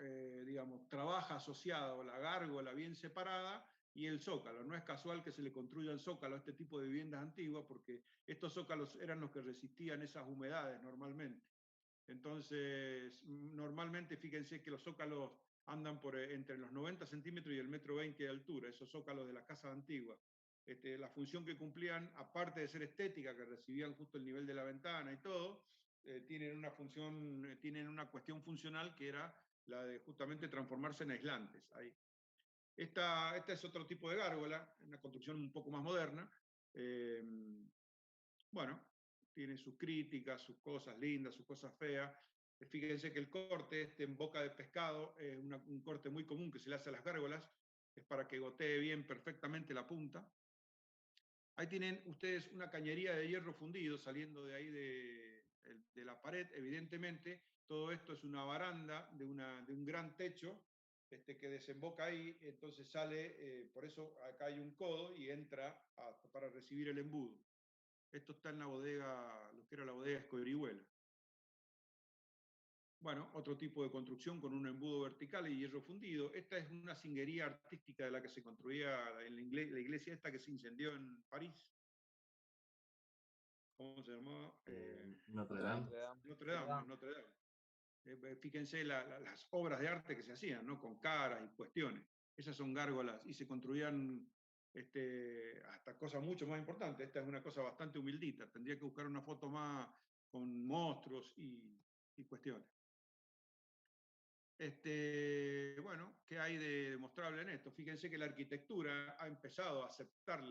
digamos, trabaja asociado la gárgola bien separada y el zócalo. No es casual que se le construya el zócalo a este tipo de viviendas antiguas, porque estos zócalos eran los que resistían esas humedades normalmente. Entonces, normalmente fíjense que los zócalos andan entre los 90 centímetros y el 1,20 m de altura, esos zócalos de las casas antiguas. La función que cumplían, aparte de ser estética, que recibían justo el nivel de la ventana y todo, tienen una cuestión funcional que era la de justamente transformarse en aislantes. Ahí. Esta es otro tipo de gárgola, una construcción un poco más moderna. Bueno, tiene sus críticas, sus cosas lindas, sus cosas feas. Fíjense que el corte en boca de pescado es un corte muy común que se le hace a las gárgolas, es para que gotee bien perfectamente la punta. Ahí tienen ustedes una cañería de hierro fundido saliendo de ahí de la pared, evidentemente. Todo esto es una baranda de un gran techo que desemboca ahí, entonces sale, por eso acá hay un codo y entra para recibir el embudo. Esto está en la bodega, lo que era la bodega Escorihuela. Bueno, otro tipo de construcción con un embudo vertical y hierro fundido. Esta es una singuería artística de la que se construía en la iglesia esta que se incendió en París. ¿Cómo se llamaba? Notre Dame. Notre Dame. Fíjense las obras de arte que se hacían, ¿no? Con caras y cuestiones. Esas son gárgolas y se construían hasta cosas mucho más importantes. Esta es una cosa bastante humildita. Tendría que buscar una foto más con monstruos y cuestiones. Bueno, ¿qué hay de demostrable en esto? Fíjense que la arquitectura ha empezado a aceptar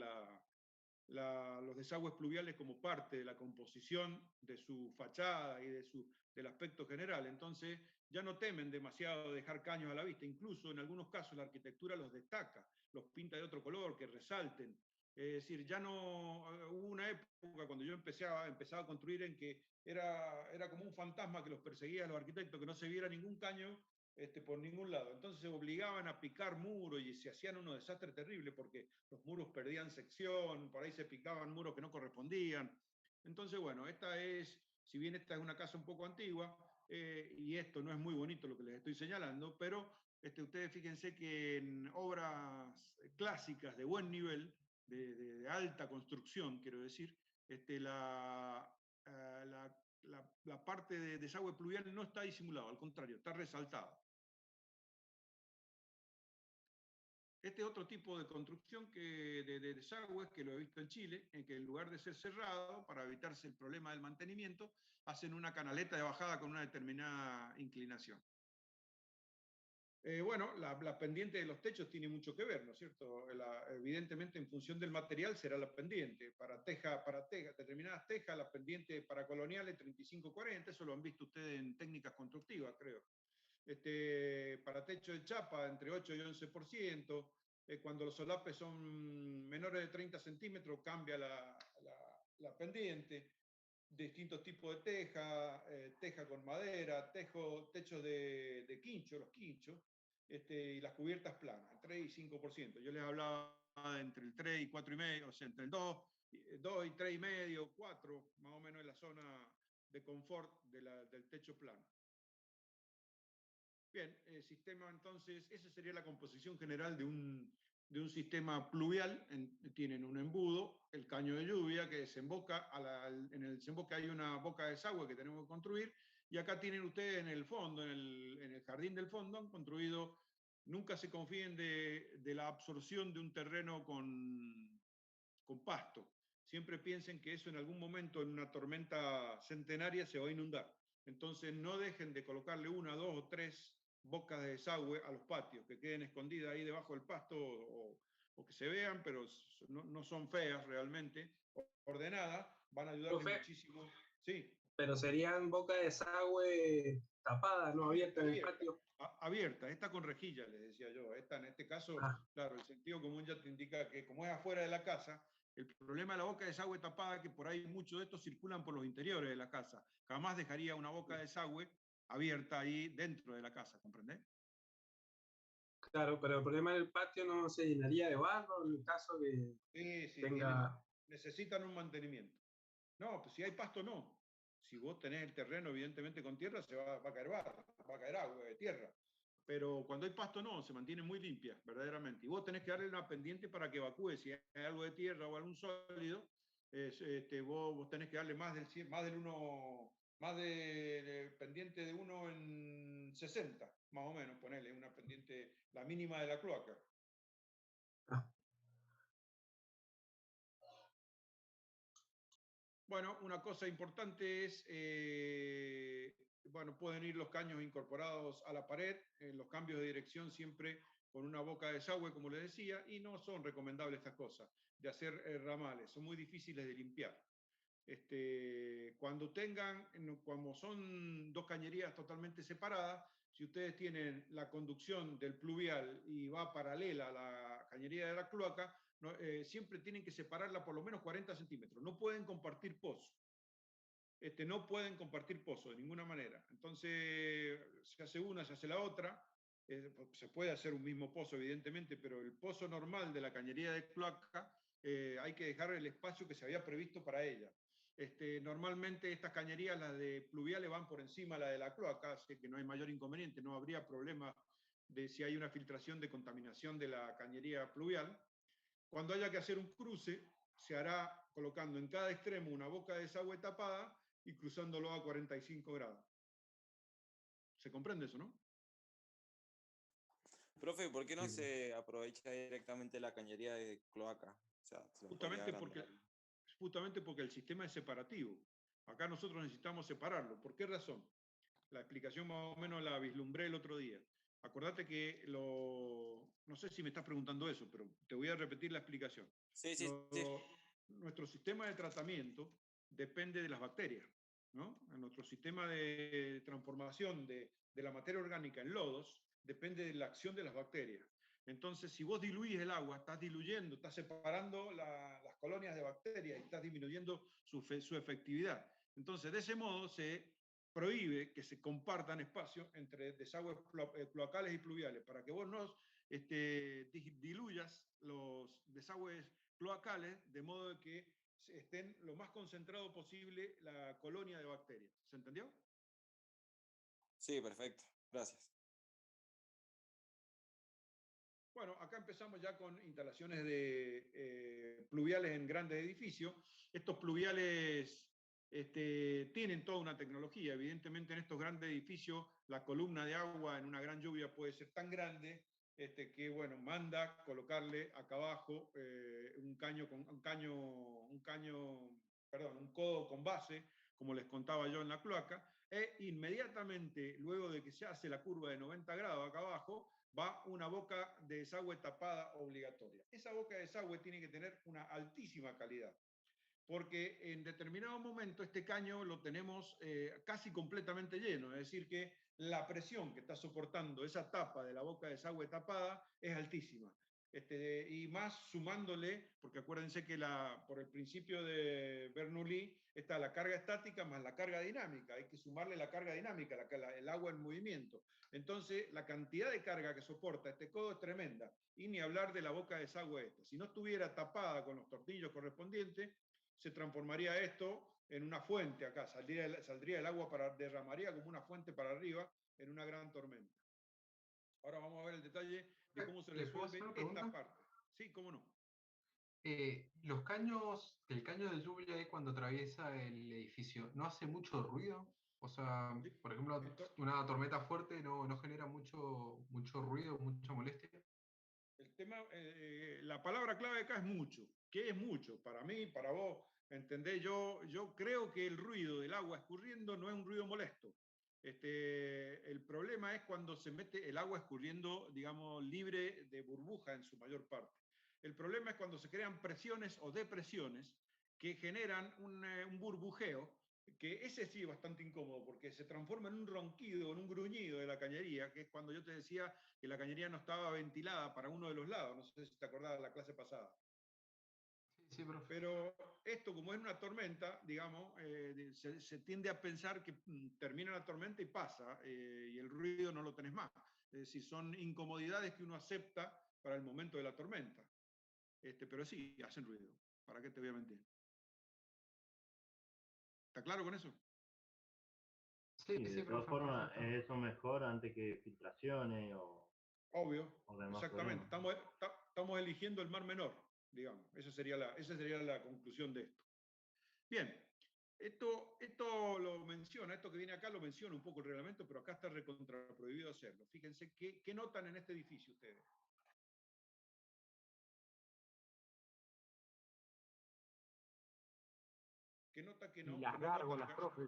los desagües pluviales como parte de la composición de su fachada y del aspecto general. Entonces, ya no temen demasiado dejar caños a la vista. Incluso en algunos casos la arquitectura los destaca, los pinta de otro color, que resalten. Es decir, ya no hubo una época cuando yo empezaba a construir en que era como un fantasma que los perseguía a los arquitectos, que no se viera ningún caño por ningún lado. Entonces se obligaban a picar muros y se hacían unos desastres terribles porque los muros perdían sección, por ahí se picaban muros que no correspondían. Entonces, bueno, si bien esta es una casa un poco antigua, y esto no es muy bonito lo que les estoy señalando, pero ustedes fíjense que en obras clásicas de buen nivel, de alta construcción, quiero decir, la parte de desagüe pluvial no está disimulado, al contrario, está resaltada. Este otro tipo de construcción de desagües, que lo he visto en Chile, en que en lugar de ser cerrado, para evitarse el problema del mantenimiento, hacen una canaleta de bajada con una determinada inclinación. Bueno, la pendiente de los techos tiene mucho que ver, ¿no es cierto? Evidentemente, en función del material será la pendiente. Para determinadas tejas, la pendiente para coloniales 35-40, eso lo han visto ustedes en técnicas constructivas, creo. Para techo de chapa, entre 8 y 11%. Cuando los solapes son menores de 30 centímetros, cambia la pendiente. Distintos tipos de teja con madera, techos de quincho, los quinchos, y las cubiertas planas, 3 y 5%. Yo les hablaba entre el 3 y 4,5, o sea, entre el 2 y 3,5, 4, más o menos en la zona de confort del techo plano. Bien, el sistema entonces, esa sería la composición general de un sistema pluvial. Tienen un embudo, el caño de lluvia que desemboca, en el desemboque hay una boca de desagüe que tenemos que construir, y acá tienen ustedes en el fondo, en el jardín del fondo, han construido, nunca se confíen de la absorción de un terreno con pasto. Siempre piensen que eso en algún momento en una tormenta centenaria se va a inundar. Entonces no dejen de colocarle 1, 2 o 3 bocas de desagüe a los patios, que queden escondidas ahí debajo del pasto o que se vean, pero no son feas realmente, ordenadas, van a ayudarle muchísimo. Sí. Pero serían boca de desagüe tapadas, no abiertas en el Abierta, patio. abierta, esta con rejilla, les decía yo. Esta en este caso, Ah, claro, el sentido común ya te indica que como es afuera de la casa, el problema de la boca de desagüe tapada es que por ahí muchos de estos circulan por los interiores de la casa. Jamás dejaría una boca de desagüe abierta ahí dentro de la casa, ¿comprendés? claro, pero el problema en el patio no se llenaría de barro en el caso que Sí, sí, tenga... necesitan un mantenimiento. No, pues si hay pasto, no. Si vos tenés el terreno, evidentemente con tierra, va a caer barro, va a caer agua de tierra. Pero cuando hay pasto, no, se mantiene muy limpia, verdaderamente. Y vos tenés que darle una pendiente para que evacúe. Si hay algo de tierra o algún sólido, vos tenés que darle más del uno, más de pendiente de 1 en 60, más o menos, ponerle una pendiente, la mínima de la cloaca. Ah, Bueno, una cosa importante es, bueno, pueden ir los caños incorporados a la pared, los cambios de dirección siempre con una boca de desagüe, como les decía, y no son recomendables estas cosas, de hacer ramales, son muy difíciles de limpiar. Cuando tengan, como son dos cañerías totalmente separadas, si ustedes tienen la conducción del pluvial y va paralela a la cañería de la cloaca, no, siempre tienen que separarla por lo menos 40 centímetros. No pueden compartir pozo. No pueden compartir pozo de ninguna manera. Entonces, se hace una, se hace la otra. Se puede hacer un mismo pozo, evidentemente, pero el pozo normal de la cañería de cloaca hay que dejar el espacio que se había previsto para ella. Normalmente estas cañerías, las de pluviales, van por encima de la de la cloaca, así que no hay mayor inconveniente, no habría problema de si hay una filtración de contaminación de la cañería pluvial. Cuando haya que hacer un cruce, se hará colocando en cada extremo una boca de desagüe tapada y cruzándolo a 45 grados. ¿Se comprende eso, no? Profe, ¿por qué no sí. se aprovecha directamente la cañería de cloaca? O sea, se lo podría agrandar. Justamente porque el sistema es separativo. Acá nosotros necesitamos separarlo. ¿Por qué razón? La explicación más o menos la vislumbré el otro día. Acordate que no sé si me estás preguntando eso, pero te voy a repetir la explicación. Sí, sí, sí. Nuestro sistema de tratamiento depende de las bacterias, ¿no? Nuestro sistema de transformación de la materia orgánica en lodos depende de la acción de las bacterias. Entonces, si vos diluís el agua, estás diluyendo, estás separando las colonias de bacterias y estás disminuyendo su efectividad. Entonces, de ese modo se prohíbe que se compartan espacios entre desagües cloacales y pluviales para que vos no diluyas los desagües cloacales de modo que estén lo más concentrado posible la colonia de bacterias. ¿Se entendió? Sí, perfecto. Gracias. Bueno, acá empezamos ya con instalaciones de pluviales en grandes edificios. Estos pluviales tienen toda una tecnología. Evidentemente en estos grandes edificios la columna de agua en una gran lluvia puede ser tan grande que bueno, manda colocarle acá abajo un codo con base, como les contaba yo en la cloaca, e inmediatamente luego de que se hace la curva de 90 grados acá abajo, va una boca de desagüe tapada obligatoria. Esa boca de desagüe tiene que tener una altísima calidad, porque en determinado momento este caño lo tenemos casi completamente lleno, es decir que la presión que está soportando esa tapa de la boca de desagüe tapada es altísima. Y más sumándole, porque acuérdense que por el principio de Bernoulli está la carga estática más la carga dinámica, hay que sumarle la carga dinámica, el agua en movimiento. Entonces, la cantidad de carga que soporta este codo es tremenda, y ni hablar de la boca de desagüe esta. Si no estuviera tapada con los tornillos correspondientes, se transformaría esto en una fuente acá, saldría el agua, derramaría como una fuente para arriba en una gran tormenta. Ahora vamos a ver el detalle de cómo se resuelve esta parte. Sí, cómo no. Los caños, el caño de lluvia ahí cuando atraviesa el edificio, ¿no hace mucho ruido? O sea, Sí. por ejemplo, una tormenta fuerte no genera mucho ruido, mucha molestia. El tema, la palabra clave acá es mucho. ¿Qué es mucho? Para mí, para vos, ¿entendés? Yo creo que el ruido del agua escurriendo no es un ruido molesto. El problema es cuando se mete el agua escurriendo, digamos, libre de burbuja en su mayor parte. El problema es cuando se crean presiones o depresiones que generan un burbujeo que ese sí es bastante incómodo, porque se transforma en un ronquido, en un gruñido de la cañería, que es cuando yo te decía que la cañería no estaba ventilada para uno de los lados, no sé si te acordás de la clase pasada. Sí, sí, profe. Pero esto, como es una tormenta, digamos, se tiende a pensar que termina la tormenta y pasa, y el ruido no lo tenés más. Es decir, son incomodidades que uno acepta para el momento de la tormenta. Pero sí, hacen ruido. ¿Para qué te voy a mentir? ¿Está claro con eso? Sí, Y sí, de todas profe, formas, perfecto. es eso mejor antes que filtraciones Obvio, o demás exactamente. problemas. Estamos eligiendo el mar menor, digamos. Esa sería la conclusión de esto. Bien, esto lo menciona, esto que viene acá lo menciona un poco el reglamento, pero acá está recontra prohibido hacerlo. Fíjense, ¿qué notan en este edificio ustedes? ¿Qué nota que Y no las notan gárgolas, acá? profe.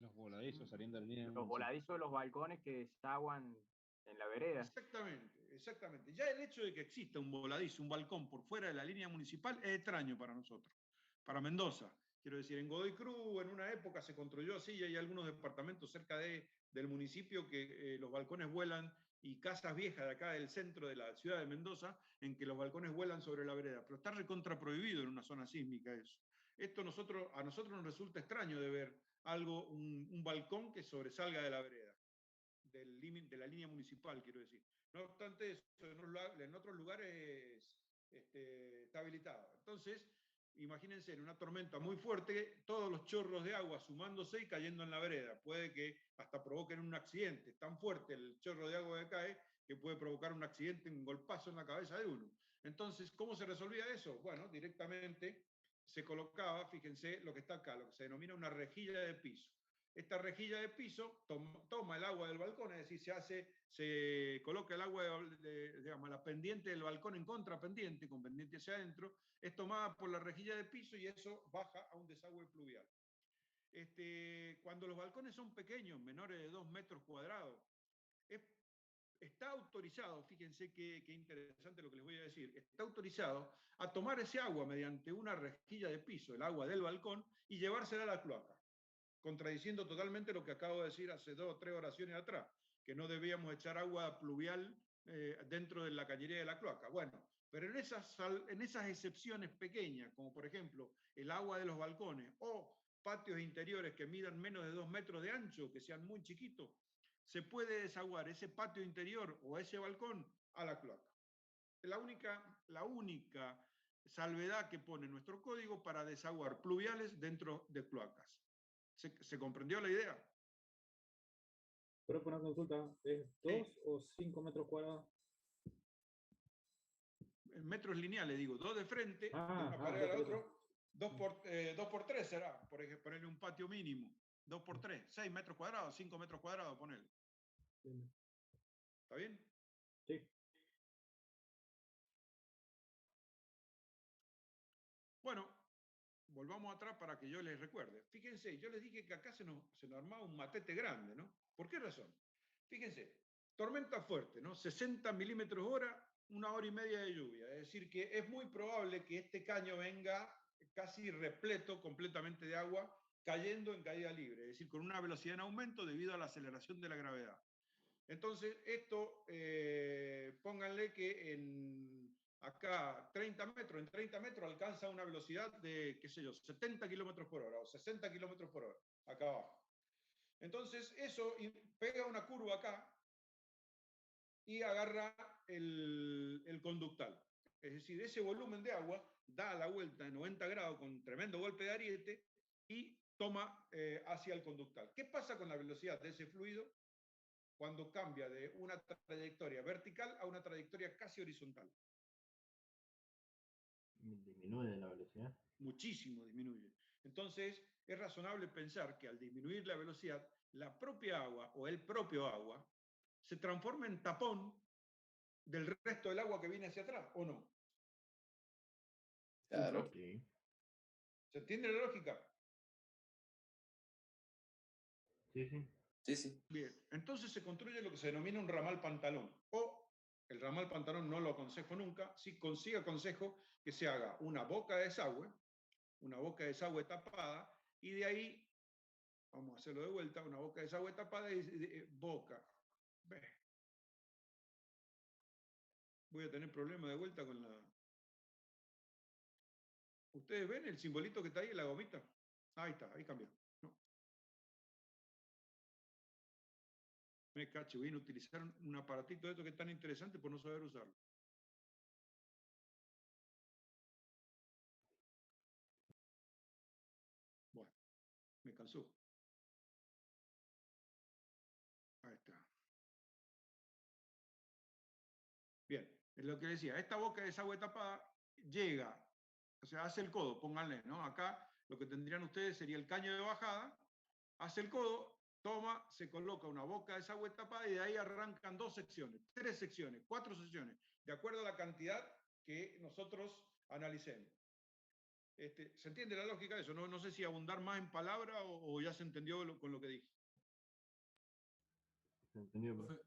Los voladizos saliendo de la línea Los municipal. voladizos de los balcones que desaguan en la vereda. Exactamente, exactamente. Ya el hecho de que exista un voladizo, un balcón por fuera de la línea municipal es extraño para nosotros, para Mendoza. Quiero decir, en Godoy Cruz en una época se construyó así y hay algunos departamentos cerca del municipio que los balcones vuelan y casas viejas de acá del centro de la ciudad de Mendoza en que los balcones vuelan sobre la vereda, pero está recontra prohibido en una zona sísmica eso. Esto a nosotros nos resulta extraño de ver algo, un balcón que sobresalga de la vereda. De la línea municipal, quiero decir. No obstante, eso en otros lugares está habilitado. Entonces, imagínense, en una tormenta muy fuerte, todos los chorros de agua sumándose y cayendo en la vereda. Puede que hasta provoquen un accidente. Es tan fuerte el chorro de agua que cae que puede provocar un accidente, un golpazo en la cabeza de uno. Entonces, ¿cómo se resolvía eso? Bueno, directamente se colocaba, fíjense lo que está acá, lo que se denomina una rejilla de piso. Esta rejilla de piso toma el agua del balcón, es decir, se coloca el agua, digamos, la pendiente del balcón en contrapendiente, con pendiente hacia adentro, es tomada por la rejilla de piso y eso baja a un desagüe pluvial. Cuando los balcones son pequeños, menores de 2 metros cuadrados, está autorizado, fíjense qué interesante lo que les voy a decir, está autorizado a tomar ese agua mediante una rejilla de piso, el agua del balcón, y llevársela a la cloaca, contradiciendo totalmente lo que acabo de decir hace 2 o 3 oraciones atrás, que no debíamos echar agua pluvial dentro de la cañería de la cloaca. Bueno, pero en esas excepciones pequeñas, como por ejemplo el agua de los balcones o patios interiores que midan menos de 2 metros de ancho, que sean muy chiquitos, se puede desaguar ese patio interior o ese balcón a la cloaca. La única salvedad que pone nuestro código para desaguar pluviales dentro de cloacas. ¿Se comprendió la idea? Pero por una consulta, ¿es 2 o 5 metros cuadrados? En metros lineales, digo, 2 de frente, de una pared a la otra, 2 por 3 será, por ejemplo, ponerle un patio mínimo. 2 por 3, 6 metros cuadrados, 5 metros cuadrados, ponele. ¿Está bien? Sí. Bueno, volvamos atrás para que yo les recuerde. Fíjense, yo les dije que acá se nos armaba un matete grande, ¿no? ¿Por qué razón? Fíjense, tormenta fuerte, ¿no? 60 milímetros hora, 1 hora y media de lluvia. Es decir, que es muy probable que este caño venga casi repleto completamente de agua, cayendo en caída libre, es decir, con una velocidad en aumento debido a la aceleración de la gravedad. Entonces, esto, pónganle que acá 30 metros, en 30 metros alcanza una velocidad de, qué sé yo, 70 kilómetros por hora o 60 kilómetros por hora, acá abajo. Entonces, eso pega una curva acá y agarra el conductal. Es decir, ese volumen de agua da la vuelta de 90 grados con tremendo golpe de ariete y toma hacia el conductal. ¿Qué pasa con la velocidad de ese fluido cuando cambia de una trayectoria vertical a una trayectoria casi horizontal? Disminuye la velocidad. Muchísimo disminuye. Entonces, es razonable pensar que al disminuir la velocidad, la propia agua o el propio agua se transforma en tapón del resto del agua que viene hacia atrás, ¿o no? Claro. Sí. ¿Se entiende la lógica? Sí, sí. Sí, sí. Bien, entonces se construye lo que se denomina un ramal pantalón. O el ramal pantalón no lo aconsejo nunca, sí aconsejo que se haga una boca de desagüe tapada y de ahí, vamos a hacerlo de vuelta, una boca de desagüe tapada y boca. Ve. Voy a tener problemas de vuelta con la... ¿Ustedes ven el simbolito que está ahí en la gomita? Ahí está, ahí cambió. No. Me cacho, voy a utilizar un aparatito de esto que es tan interesante por no saber usarlo. Bueno, me cansó. Ahí está. Bien, es lo que decía, esta boca de desagüe tapada llega, o sea, hace el codo, pónganle, ¿no? Acá lo que tendrían ustedes sería el caño de bajada, hace el codo, toma, se coloca una boca de desagüe tapada y de ahí arrancan 2 secciones, 3 secciones, 4 secciones, de acuerdo a la cantidad que nosotros analicemos. ¿Se entiende la lógica de eso? No sé si abundar más en palabra o ya se entendió con lo que dije. Se entendió, Profe,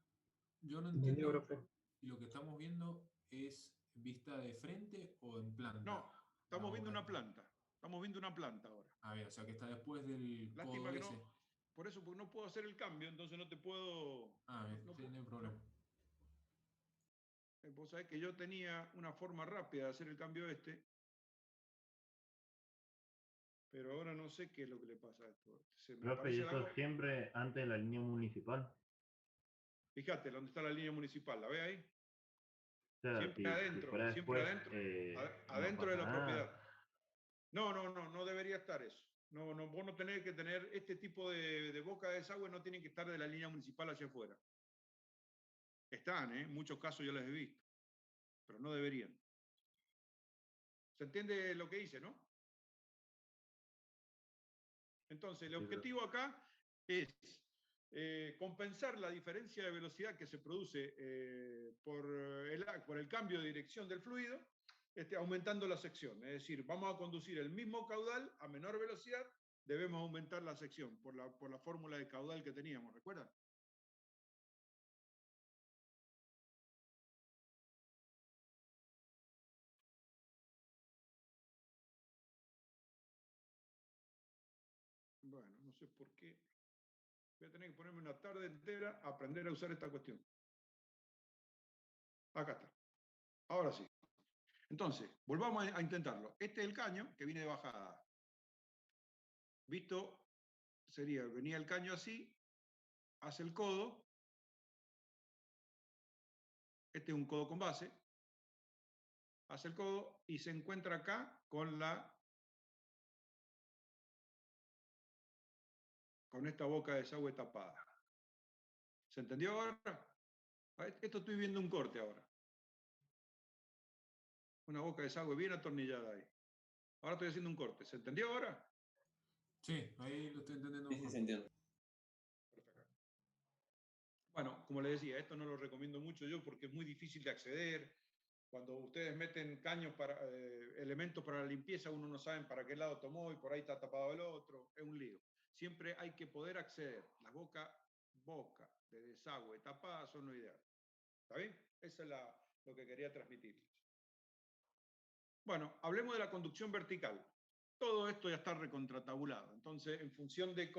yo no Entendido, entiendo, profe. lo que estamos viendo es vista de frente o en planta. No, estamos La viendo obra una planta. Estamos viendo una planta ahora. A ver, o sea que está después del Lástima codo que ese. no, por eso porque no puedo hacer el cambio, entonces no te puedo... Ah, bien, no sí, puedo- no hay problema. Vos sabés que yo tenía una forma rápida de hacer el cambio pero ahora no sé qué es lo que le pasa a esto. Se me Profe, y aparece la eso goma. siempre antes de la línea municipal. Fíjate, ¿dónde está la línea municipal? ¿La ve ahí? O sea, Siempre si adentro, fuera siempre después, adentro, no adentro de pasa la nada. propiedad. No debería estar eso. Vos no tenés que tener este tipo de boca de desagüe, no tienen que estar de la línea municipal hacia afuera. Están, en muchos casos yo les he visto, pero no deberían. ¿Se entiende lo que hice, no? Entonces, el objetivo acá es compensar la diferencia de velocidad que se produce por el cambio de dirección del fluido, aumentando la sección. Es decir, vamos a conducir el mismo caudal a menor velocidad, debemos aumentar la sección por la fórmula de caudal que teníamos, ¿recuerdan? Bueno, no sé por qué. Voy a tener que ponerme una tarde entera a aprender a usar esta cuestión. Acá está. Ahora sí. Entonces, volvamos a intentarlo. Este es el caño que viene de bajada. Visto, venía el caño así, hace el codo. Este es un codo con base. Hace el codo y se encuentra acá con esta boca de desagüe tapada. ¿Se entendió ahora? Esto estoy viendo un corte ahora. Una boca de desagüe bien atornillada ahí. Ahora estoy haciendo un corte. ¿Se entendió ahora? Sí, ahí lo estoy entendiendo. Sí, se entiende. Perfecto. Bueno, como les decía, esto no lo recomiendo mucho yo porque es muy difícil de acceder. Cuando ustedes meten caños para elementos para la limpieza, uno no sabe para qué lado tomó y por ahí está tapado el otro. Es un lío. Siempre hay que poder acceder. Las boca de desagüe tapadas son lo ideal. ¿Está bien? Eso es lo que quería transmitirles. Bueno, hablemos de la conducción vertical. Todo esto ya está recontratabulado. Entonces, en función de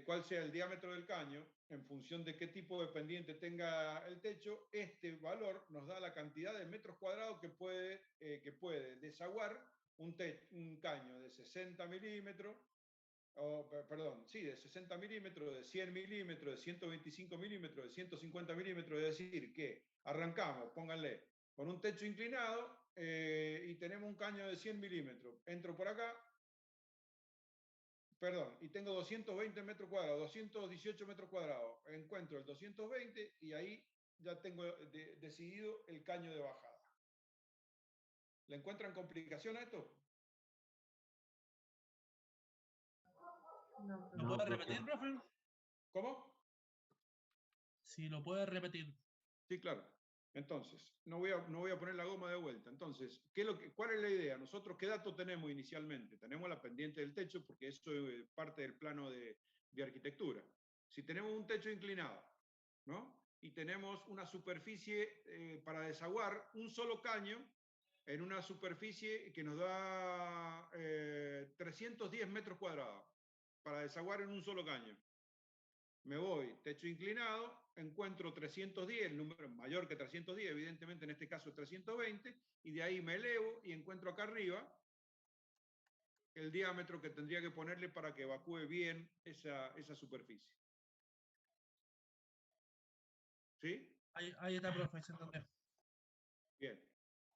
cuál sea el diámetro del caño, en función de qué tipo de pendiente tenga el techo, este valor nos da la cantidad de metros cuadrados que puede desaguar un caño de 60 milímetros, de 60 milímetros, de 100 milímetros, de 125 milímetros, de 150 milímetros, es decir, que arrancamos, pónganle, con un techo inclinado y tenemos un caño de 100 milímetros. Entro por acá, y tengo 220 metros cuadrados, 218 metros cuadrados. Encuentro el 220 y ahí ya tengo decidido el caño de bajada. ¿Le encuentran complicación a esto? No, ¿Lo puede repetir, profe? ¿Cómo? Sí, lo puede repetir. Sí, claro. Entonces, no voy a poner la goma de vuelta. Entonces, ¿cuál es la idea? Nosotros, ¿qué datos tenemos inicialmente? Tenemos la pendiente del techo, porque eso es parte del plano de arquitectura. Si tenemos un techo inclinado, ¿no? Y tenemos una superficie para desaguar un solo caño en una superficie que nos da 310 metros cuadrados para desaguar en un solo caño. Me voy, techo inclinado, encuentro 310, el número mayor que 310, evidentemente en este caso 320, y de ahí me elevo y encuentro acá arriba el diámetro que tendría que ponerle para que evacúe bien esa superficie. ¿Sí? Ahí está, profe, se entendió. Bien.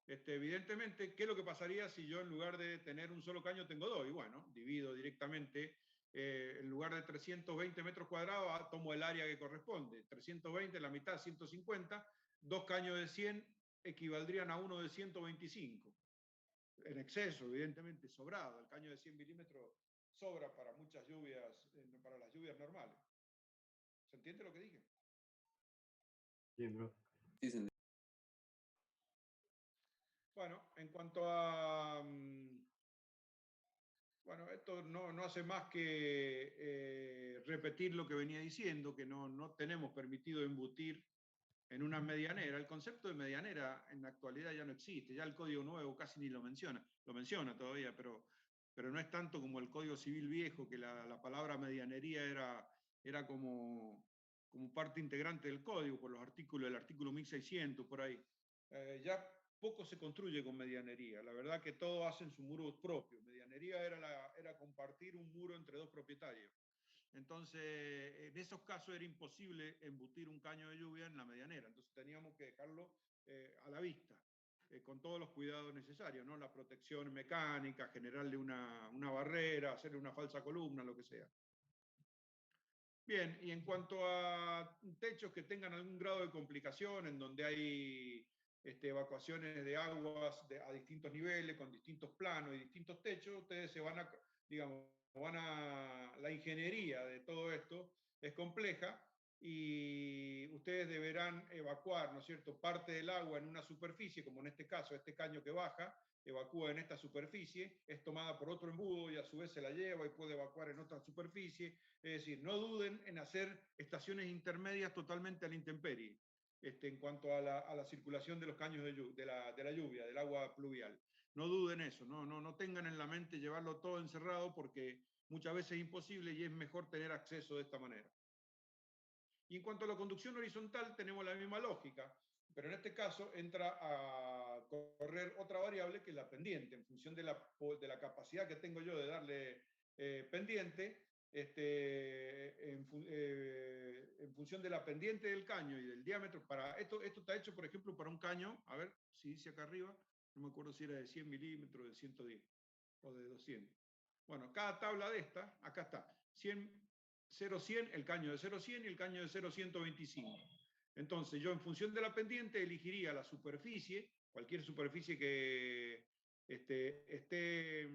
Evidentemente, ¿qué es lo que pasaría si yo en lugar de tener un solo caño tengo dos? Y bueno, divido directamente, en lugar de 320 metros cuadrados, tomo el área que corresponde. 320, la mitad, 150, dos caños de 100 equivaldrían a uno de 125. En exceso, evidentemente, sobrado. El caño de 100 milímetros sobra para muchas lluvias, para las lluvias normales. ¿Se entiende lo que dije? Sí, bro. Sí, se entiende. Bueno, en cuanto a... Bueno, esto no hace más que repetir lo que venía diciendo, que no tenemos permitido embutir en una medianera. El concepto de medianera en la actualidad ya no existe, ya el Código Nuevo casi ni lo menciona todavía, pero no es tanto como el Código Civil viejo, que la palabra medianería era como parte integrante del código, por los artículos, el artículo 1600, por ahí. Ya poco se construye con medianería, la verdad que todos hacen su muro propio. Medianería era compartir un muro entre dos propietarios. Entonces, en esos casos era imposible embutir un caño de lluvia en la medianera, entonces teníamos que dejarlo a la vista, con todos los cuidados necesarios, ¿no? La protección mecánica, generarle una barrera, hacerle una falsa columna, lo que sea. Bien, y en cuanto a techos que tengan algún grado de complicación, en donde hay evacuaciones de aguas a distintos niveles, con distintos planos y distintos techos, ustedes se van a, digamos, la ingeniería de todo esto es compleja y ustedes deberán evacuar, ¿no es cierto?, parte del agua en una superficie, como en este caso, este caño que baja, evacúa en esta superficie, es tomada por otro embudo y a su vez se la lleva y puede evacuar en otra superficie. Es decir, no duden en hacer estaciones intermedias totalmente a la intemperie, en cuanto a la circulación de los caños de la lluvia, del agua pluvial. No duden eso, no tengan en la mente llevarlo todo encerrado porque muchas veces es imposible y es mejor tener acceso de esta manera. Y en cuanto a la conducción horizontal, tenemos la misma lógica, pero en este caso entra a correr otra variable que es la pendiente, en función de la capacidad que tengo yo de darle pendiente, en función de la pendiente del caño y del diámetro. Esto está hecho, por ejemplo, para un caño, a ver si dice acá arriba, no me acuerdo si era de 100 milímetros, de 110 o de 200. Bueno, cada tabla de esta, acá está, 0,100, el caño de 0,100 y el caño de 0,125. Entonces yo en función de la pendiente elegiría la superficie, cualquier superficie que esté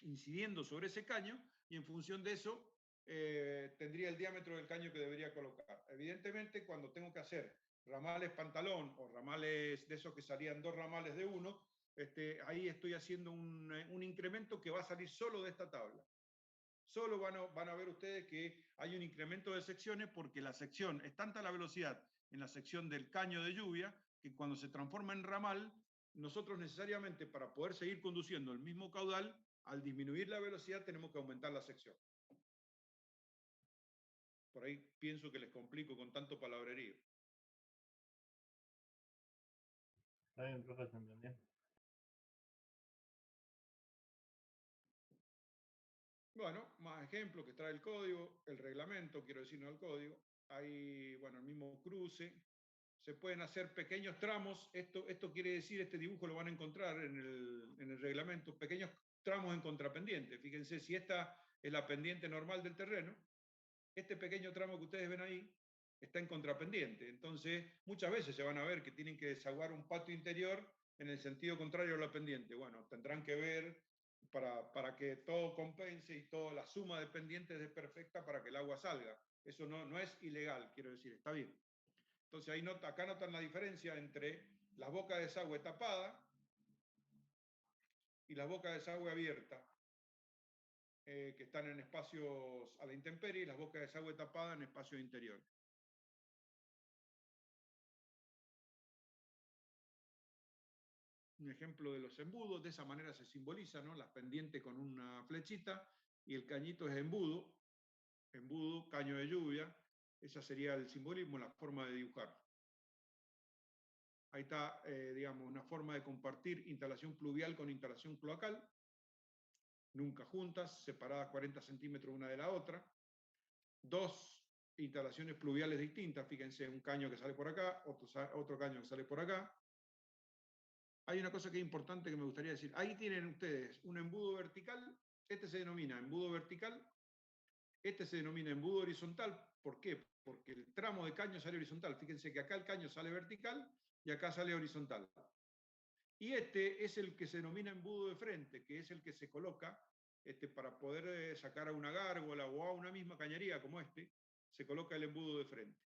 incidiendo sobre ese caño, y en función de eso tendría el diámetro del caño que debería colocar. Evidentemente, cuando tengo que hacer ramales pantalón o ramales de esos que salían dos ramales de uno, ahí estoy haciendo un incremento que va a salir solo de esta tabla. Solo van a ver ustedes que hay un incremento de secciones porque la sección es tanta la velocidad en la sección del caño de lluvia que cuando se transforma en ramal, nosotros necesariamente para poder seguir conduciendo el mismo caudal, al disminuir la velocidad tenemos que aumentar la sección. Por ahí pienso que les complico con tanto palabrerío. Está bien, profe, se entendió. Bueno, más ejemplos que trae el código, el reglamento, quiero decir, no el código. Hay, bueno, el mismo cruce. Se pueden hacer pequeños tramos. Esto quiere decir, este dibujo lo van a encontrar en el reglamento, pequeños tramos en contrapendiente. Fíjense, si esta es la pendiente normal del terreno, este pequeño tramo que ustedes ven ahí está en contrapendiente. Entonces, muchas veces se van a ver que tienen que desaguar un patio interior en el sentido contrario a la pendiente. Bueno, tendrán que ver para que todo compense y toda la suma de pendientes es perfecta para que el agua salga. Eso no es ilegal, quiero decir, está bien. Entonces, acá notan la diferencia entre las bocas de desagüe tapadas y las bocas de desagüe abiertas, que están en espacios a la intemperie, y las bocas de desagüe tapadas en espacios interiores. un ejemplo de los embudos. De esa manera se simboliza, ¿no? Las pendientes con una flechita y el cañito es embudo, caño de lluvia. Ese sería el simbolismo, la forma de dibujar. Ahí está, digamos, una forma de compartir instalación pluvial con instalación cloacal, nunca juntas, separadas 40 centímetros una de la otra. Dos instalaciones pluviales distintas, fíjense, un caño que sale por acá, otro caño que sale por acá. Hay una cosa que es importante que me gustaría decir. Ahí tienen ustedes un embudo vertical, este se denomina embudo vertical, este se denomina embudo horizontal. ¿Por qué? Porque el tramo de caño sale horizontal. Fíjense que acá el caño sale vertical y acá sale horizontal. Y este es el que se denomina embudo de frente, que es el que se coloca para poder sacar a una gárgola o a una misma cañería como se coloca el embudo de frente.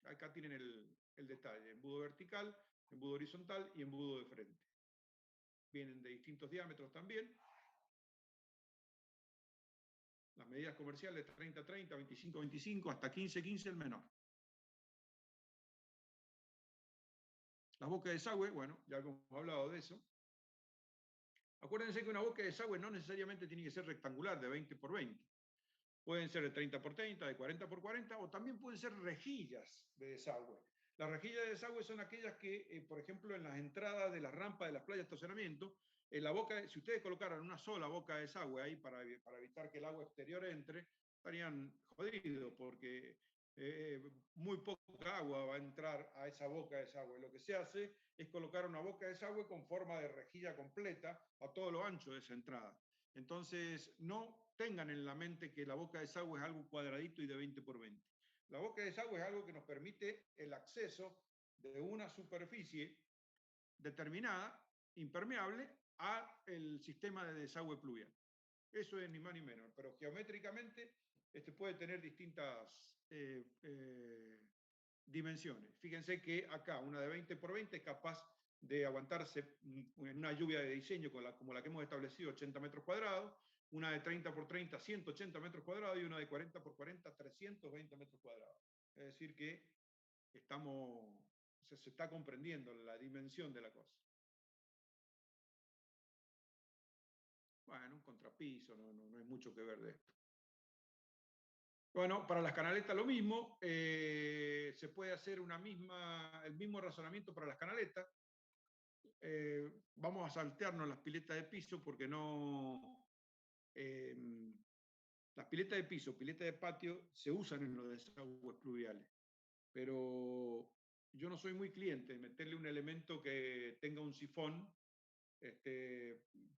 Acá tienen el detalle, embudo vertical, embudo horizontal y embudo de frente. Vienen de distintos diámetros también. Las medidas comerciales 30-30, 25-25, hasta 15-15 el menor. Las bocas de desagüe, bueno, ya hemos hablado de eso. Acuérdense que una boca de desagüe no necesariamente tiene que ser rectangular, de 20 por 20. Pueden ser de 30 por 30, de 40 por 40, o también pueden ser rejillas de desagüe. Las rejillas de desagüe son aquellas que, por ejemplo, en las entradas de las rampas de las playas de estacionamiento, si ustedes colocaran una sola boca de desagüe ahí para evitar que el agua exterior entre, estarían jodidos, porque muy poca agua va a entrar a esa boca de desagüe. Lo que se hace es colocar una boca de desagüe con forma de rejilla completa a todo lo ancho de esa entrada. Entonces, no tengan en la mente que la boca de desagüe es algo cuadradito y de 20 por 20. La boca de desagüe es algo que nos permite el acceso de una superficie determinada, impermeable, al sistema de desagüe pluvial. Eso es ni más ni menos, pero geométricamente puede tener distintas dimensiones. Fíjense que acá una de 20 por 20 es capaz de aguantarse en una lluvia de diseño como la que hemos establecido, 80 metros cuadrados, una de 30 por 30, 180 metros cuadrados, y una de 40 por 40, 320 metros cuadrados. Es decir que se está comprendiendo la dimensión de la cosa. Bueno, un contrapiso, no hay mucho que ver de esto. Bueno, para las canaletas lo mismo, se puede hacer el mismo razonamiento para las canaletas. Vamos a saltearnos las piletas de piso porque las piletas de piso, piletas de patio, se usan en los desagües pluviales, pero yo no soy muy cliente de meterle un elemento que tenga un sifón,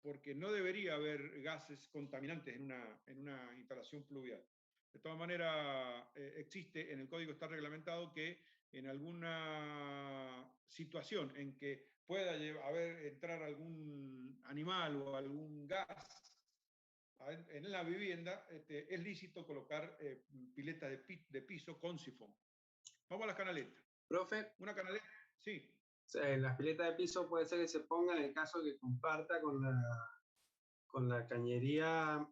porque no debería haber gases contaminantes en una instalación pluvial. De todas maneras, existe, en el código está reglamentado que en alguna situación en que pueda entrar algún animal o algún gas en la vivienda, es lícito colocar piletas de piso con sifón. Vamos a las canaletas. Profe. Una canaleta, sí. Las piletas de piso puede ser que se pongan en el caso que comparta con la cañería,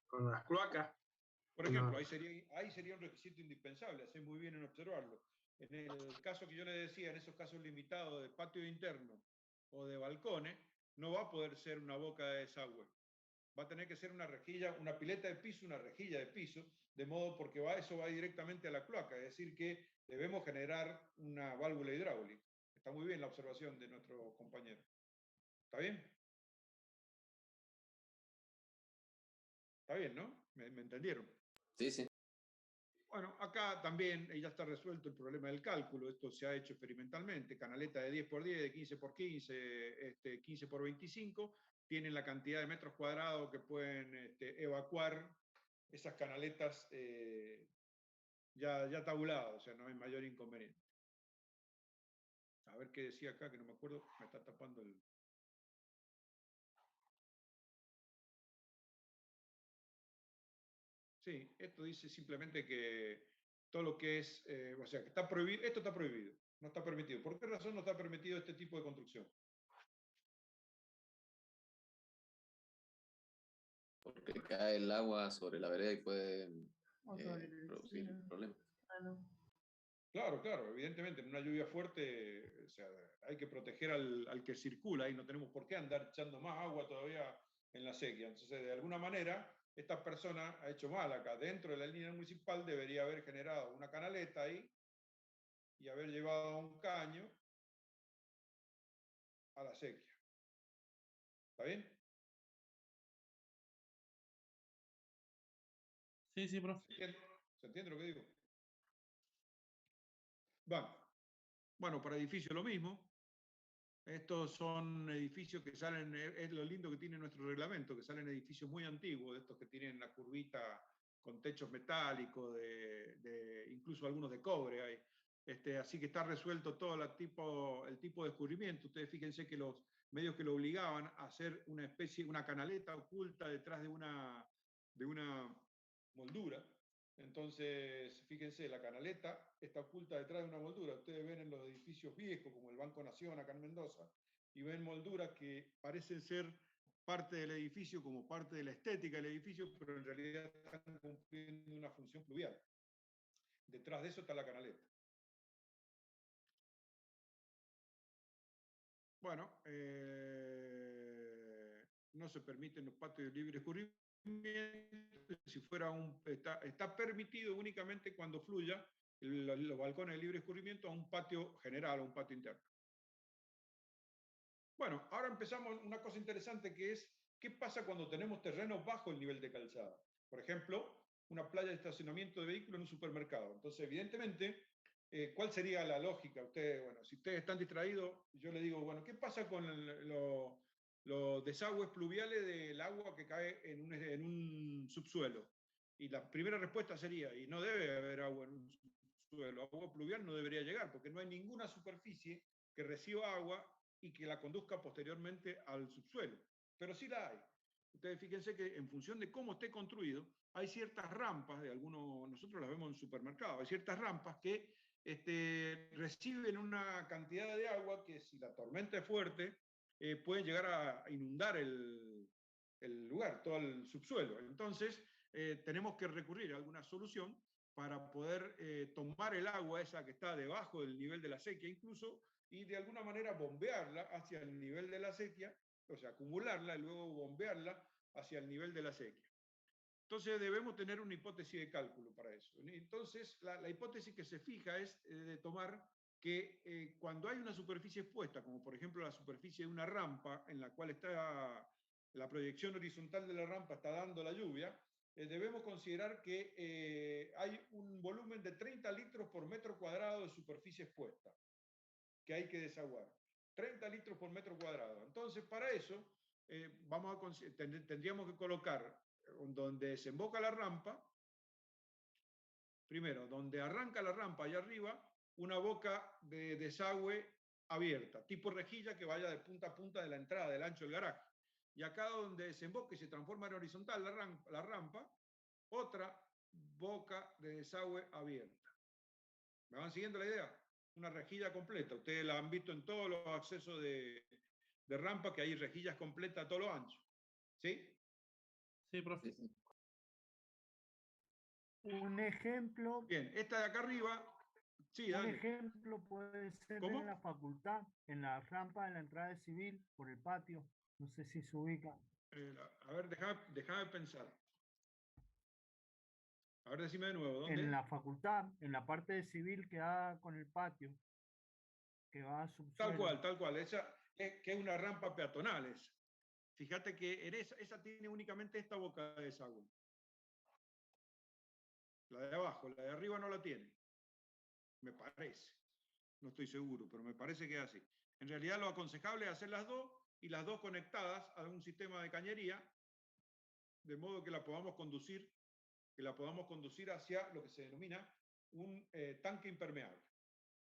con las cloacas. Por ejemplo, ahí sería un requisito indispensable, hace muy bien en observarlo. En el caso que yo le decía, en esos casos limitados de patio interno o de balcones, no va a poder ser una boca de desagüe. Va a tener que ser una rejilla, una pileta de piso, una rejilla de piso, de modo porque eso va directamente a la cloaca, es decir que debemos generar una válvula hidráulica. Está muy bien la observación de nuestro compañero. ¿Está bien? Está bien, ¿no? ¿Me entendieron? Sí, sí. Bueno, acá también ya está resuelto el problema del cálculo. Esto se ha hecho experimentalmente. Canaleta de 10 por 10, de 15 por 15, 15 por 25. Tienen la cantidad de metros cuadrados que pueden evacuar esas canaletas ya tabuladas, o sea, no hay mayor inconveniente. A ver qué decía acá, que no me acuerdo, me está tapando el... Sí, esto dice simplemente que todo lo que es, o sea, que está prohibido, esto está prohibido, no está permitido. ¿Por qué razón no está permitido este tipo de construcción? Porque cae el agua sobre la vereda y puede O sobre el producir vecino. problemas. Ah, no. Claro, claro, evidentemente, en una lluvia fuerte, o sea, hay que proteger al que circula y no tenemos por qué andar echando más agua todavía en la sequía. Entonces, de alguna manera, esta persona ha hecho mal acá. Dentro de la línea municipal debería haber generado una canaleta ahí y haber llevado un caño a la sequía. ¿Está bien? Sí, sí, profe. ¿Se entiende lo que digo? Bueno, para edificios lo mismo. Estos son edificios que salen, es lo lindo que tiene nuestro reglamento, que salen edificios muy antiguos, de estos que tienen la curvita con techos metálicos, incluso algunos de cobre hay. Así que está resuelto todo el tipo de descubrimiento. Ustedes fíjense que los medios que lo obligaban a hacer una especie, una canaleta oculta detrás de una moldura. Entonces, fíjense, la canaleta está oculta detrás de una moldura. Ustedes ven en los edificios viejos, como el Banco Nación acá en Mendoza, y ven molduras que parecen ser parte del edificio, como parte de la estética del edificio, pero en realidad están cumpliendo una función pluvial. Detrás de eso está la canaleta. Bueno, no se permiten los patios de libre escurrimiento. Si fuera está permitido únicamente cuando fluya los balcones de libre escurrimiento a un patio general, a un patio interno. Bueno, ahora empezamos una cosa interesante que es, ¿qué pasa cuando tenemos terrenos bajo el nivel de calzada? Por ejemplo, una playa de estacionamiento de vehículos en un supermercado. Entonces, evidentemente, ¿cuál sería la lógica? Bueno, si ustedes están distraídos, yo les digo, bueno, ¿qué pasa con los desagües pluviales del agua que cae en un subsuelo? Y la primera respuesta sería, y no debe haber agua en un subsuelo, agua pluvial no debería llegar, porque no hay ninguna superficie que reciba agua y que la conduzca posteriormente al subsuelo. Pero sí la hay. Ustedes fíjense que en función de cómo esté construido, hay ciertas rampas, nosotros las vemos en supermercados, hay ciertas rampas que reciben una cantidad de agua que si la tormenta es fuerte, pueden llegar a inundar el lugar, todo el subsuelo. Entonces, tenemos que recurrir a alguna solución para poder tomar el agua esa que está debajo del nivel de la sequía incluso, y de alguna manera bombearla hacia el nivel de la sequía, o sea, acumularla y luego bombearla hacia el nivel de la sequía. Entonces debemos tener una hipótesis de cálculo para eso. Entonces la hipótesis que se fija es de tomar que cuando hay una superficie expuesta, como por ejemplo la superficie de una rampa en la cual está la proyección horizontal de la rampa está dando la lluvia, debemos considerar que hay un volumen de 30 litros por metro cuadrado de superficie expuesta que hay que desaguar. 30 litros por metro cuadrado. Entonces, para eso, tendríamos que colocar donde desemboca la rampa, primero, donde arranca la rampa allá arriba, una boca de desagüe abierta, tipo rejilla que vaya de punta a punta de la entrada, del ancho del garaje. Y acá donde desemboque y se transforma en horizontal la rampa, otra boca de desagüe abierta. ¿Me van siguiendo la idea? Una rejilla completa. Ustedes la han visto en todos los accesos de rampa, que hay rejillas completas a todo lo ancho. ¿Sí? Sí, profe. Un ejemplo. Bien, esta de acá arriba. Sí, un dale. ejemplo puede ser ¿Cómo? en la facultad, en la rampa de la entrada de civil, por el patio. No sé si se ubica. A ver, déjame pensar. A ver, decime de nuevo, ¿dónde? En la facultad, en la parte de civil que da con el patio, que va a subsuelo. Tal cual. Esa que es una rampa peatonal esa. Fíjate que en esa tiene únicamente esta boca de desagüe. La de abajo, la de arriba no la tiene. Me parece. No estoy seguro, pero me parece que es así. En realidad lo aconsejable es hacer las dos y las dos conectadas a un sistema de cañería, de modo que la podamos conducir hacia lo que se denomina un tanque impermeable.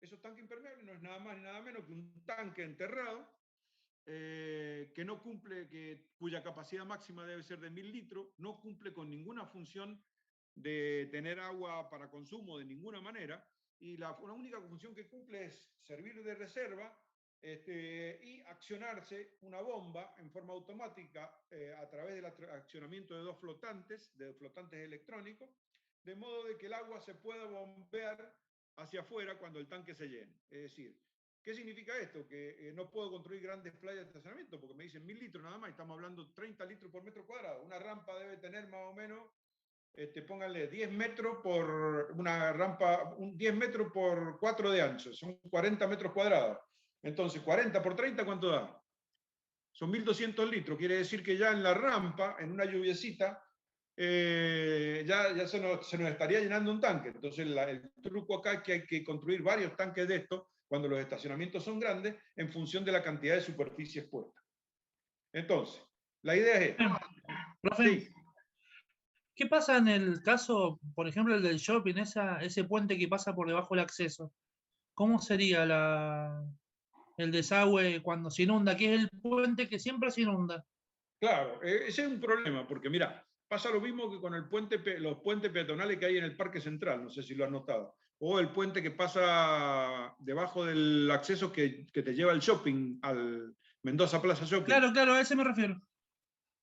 Esos tanques impermeables no es nada más ni nada menos que un tanque enterrado que no cumple, cuya capacidad máxima debe ser de 1000 litros, no cumple con ninguna función de tener agua para consumo de ninguna manera, y la única función que cumple es servir de reserva y accionarse una bomba en forma automática a través del accionamiento de dos flotantes electrónicos, de modo de que el agua se pueda bombear hacia afuera cuando el tanque se llene. Es decir, ¿qué significa esto? Que no puedo construir grandes playas de estacionamiento porque me dicen 1000 litros nada más y estamos hablando 30 litros por metro cuadrado. Una rampa debe tener más o menos, pónganle 10 metros por una rampa, 10 metros por 4 de ancho, son 40 metros cuadrados. Entonces, 40 por 30, ¿cuánto da? Son 1200 litros. Quiere decir que ya en la rampa, en una lluviecita, ya se nos estaría llenando un tanque. Entonces, el truco acá es que hay que construir varios tanques de estos cuando los estacionamientos son grandes en función de la cantidad de superficie expuesta. Entonces, la idea es esta. Profe, Sí. ¿qué pasa en el caso, por ejemplo, el del shopping, ese puente que pasa por debajo del acceso? ¿Cómo sería el desagüe cuando se inunda? Que es el puente que siempre se inunda. Claro, ese es un problema, porque mira, pasa lo mismo que con los puentes peatonales que hay en el Parque Central, no sé si lo has notado, o el puente que pasa debajo del acceso que te lleva al shopping, al Mendoza Plaza Shopping. Claro, a ese me refiero.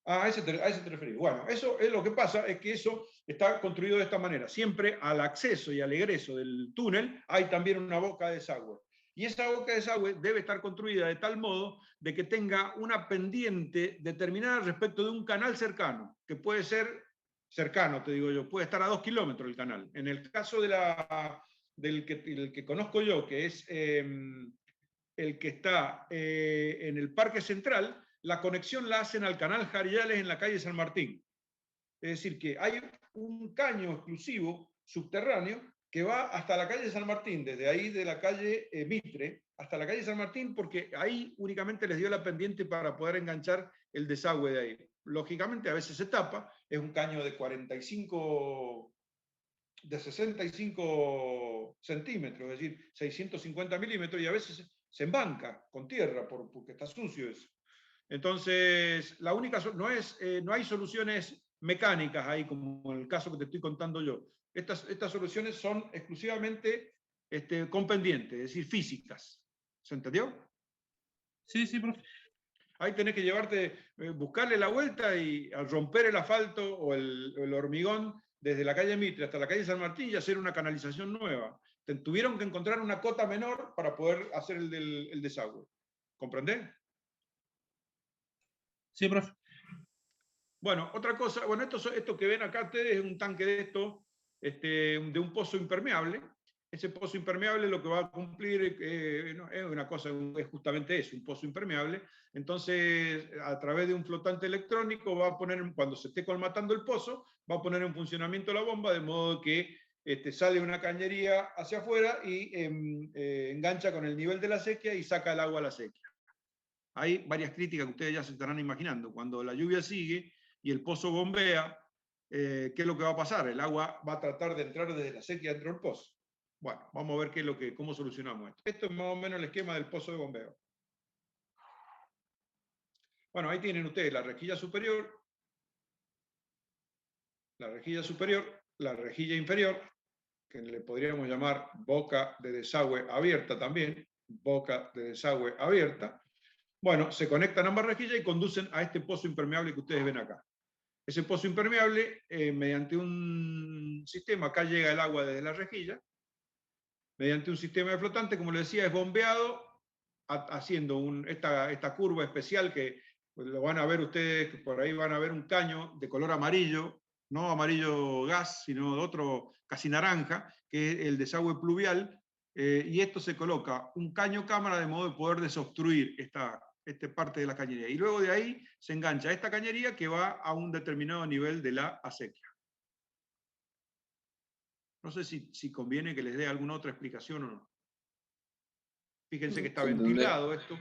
Ah, a ese te referís. Bueno, eso es lo que pasa, es que eso está construido de esta manera. Siempre al acceso y al egreso del túnel hay también una boca de desagüe. Y esa boca de desagüe debe estar construida de tal modo de que tenga una pendiente determinada respecto de un canal cercano, que puede ser cercano, te digo yo, puede estar a 2 kilómetros el canal. En el caso del que conozco yo, que es el que está en el Parque Central, la conexión la hacen al canal Jariales en la calle San Martín. Es decir, que hay un caño exclusivo subterráneo que va hasta la calle San Martín, desde ahí de la calle Mitre hasta la calle San Martín, porque ahí únicamente les dio la pendiente para poder enganchar el desagüe de ahí. Lógicamente a veces se tapa, es un caño de 65 centímetros, es decir, 650 milímetros, y a veces se embanca con tierra porque está sucio eso. Entonces, la única no hay soluciones mecánicas ahí, como en el caso que te estoy contando yo. Estas soluciones son exclusivamente con pendiente, es decir, físicas. ¿Se entendió? Sí, profe. Ahí tenés que llevarte, buscarle la vuelta y al romper el asfalto o el hormigón desde la calle Mitre hasta la calle San Martín y hacer una canalización nueva. Tuvieron que encontrar una cota menor para poder hacer el desagüe. ¿Comprendés? Sí, profe. Bueno, otra cosa, esto que ven acá ustedes es un tanque de un pozo impermeable. Ese pozo impermeable lo que va a cumplir es una cosa, es justamente eso, un pozo impermeable. Entonces, a través de un flotante electrónico va a poner, cuando se esté colmatando el pozo, va a poner en funcionamiento la bomba, de modo que sale una cañería hacia afuera y engancha con el nivel de la sequía y saca el agua a la sequía. Hay varias críticas que ustedes ya se estarán imaginando. Cuando la lluvia sigue y el pozo bombea, ¿qué es lo que va a pasar? El agua va a tratar de entrar desde la sequía dentro del pozo. Bueno, vamos a ver cómo solucionamos esto. Esto es más o menos el esquema del pozo de bombeo. Bueno, ahí tienen ustedes la rejilla superior, la rejilla inferior, que le podríamos llamar boca de desagüe abierta también, boca de desagüe abierta. Bueno, se conectan ambas rejillas y conducen a este pozo impermeable que ustedes ven acá. Ese pozo impermeable, mediante un sistema, acá llega el agua desde la rejilla, mediante un sistema de flotante, como les decía, es bombeado, haciendo esta curva especial que lo van a ver ustedes, por ahí van a ver un caño de color amarillo, no amarillo gas, sino de otro casi naranja, que es el desagüe pluvial, y esto se coloca un caño cámara de modo de poder desobstruir esta parte de la cañería. Y luego de ahí se engancha esta cañería que va a un determinado nivel de la acequia. No sé si conviene que les dé alguna otra explicación o no. Fíjense que está ventilado esto,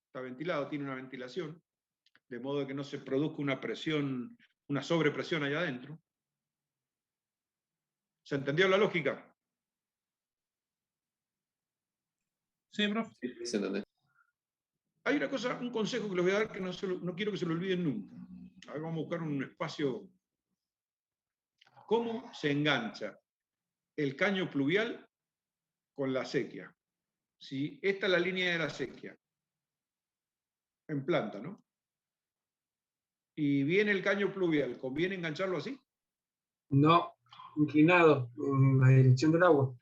está ventilado, tiene una ventilación, de modo que no se produzca una presión, una sobrepresión allá adentro. ¿Se entendió la lógica? Sí, profe. Sí, se entiende. Hay una cosa, un consejo que les voy a dar que no quiero que se lo olviden nunca. A ver, vamos a buscar un espacio. ¿Cómo se engancha el caño pluvial con la acequia? Si esta es la línea de la acequia, en planta, ¿no? Y viene el caño pluvial, ¿conviene engancharlo así? No, inclinado, en la dirección del agua.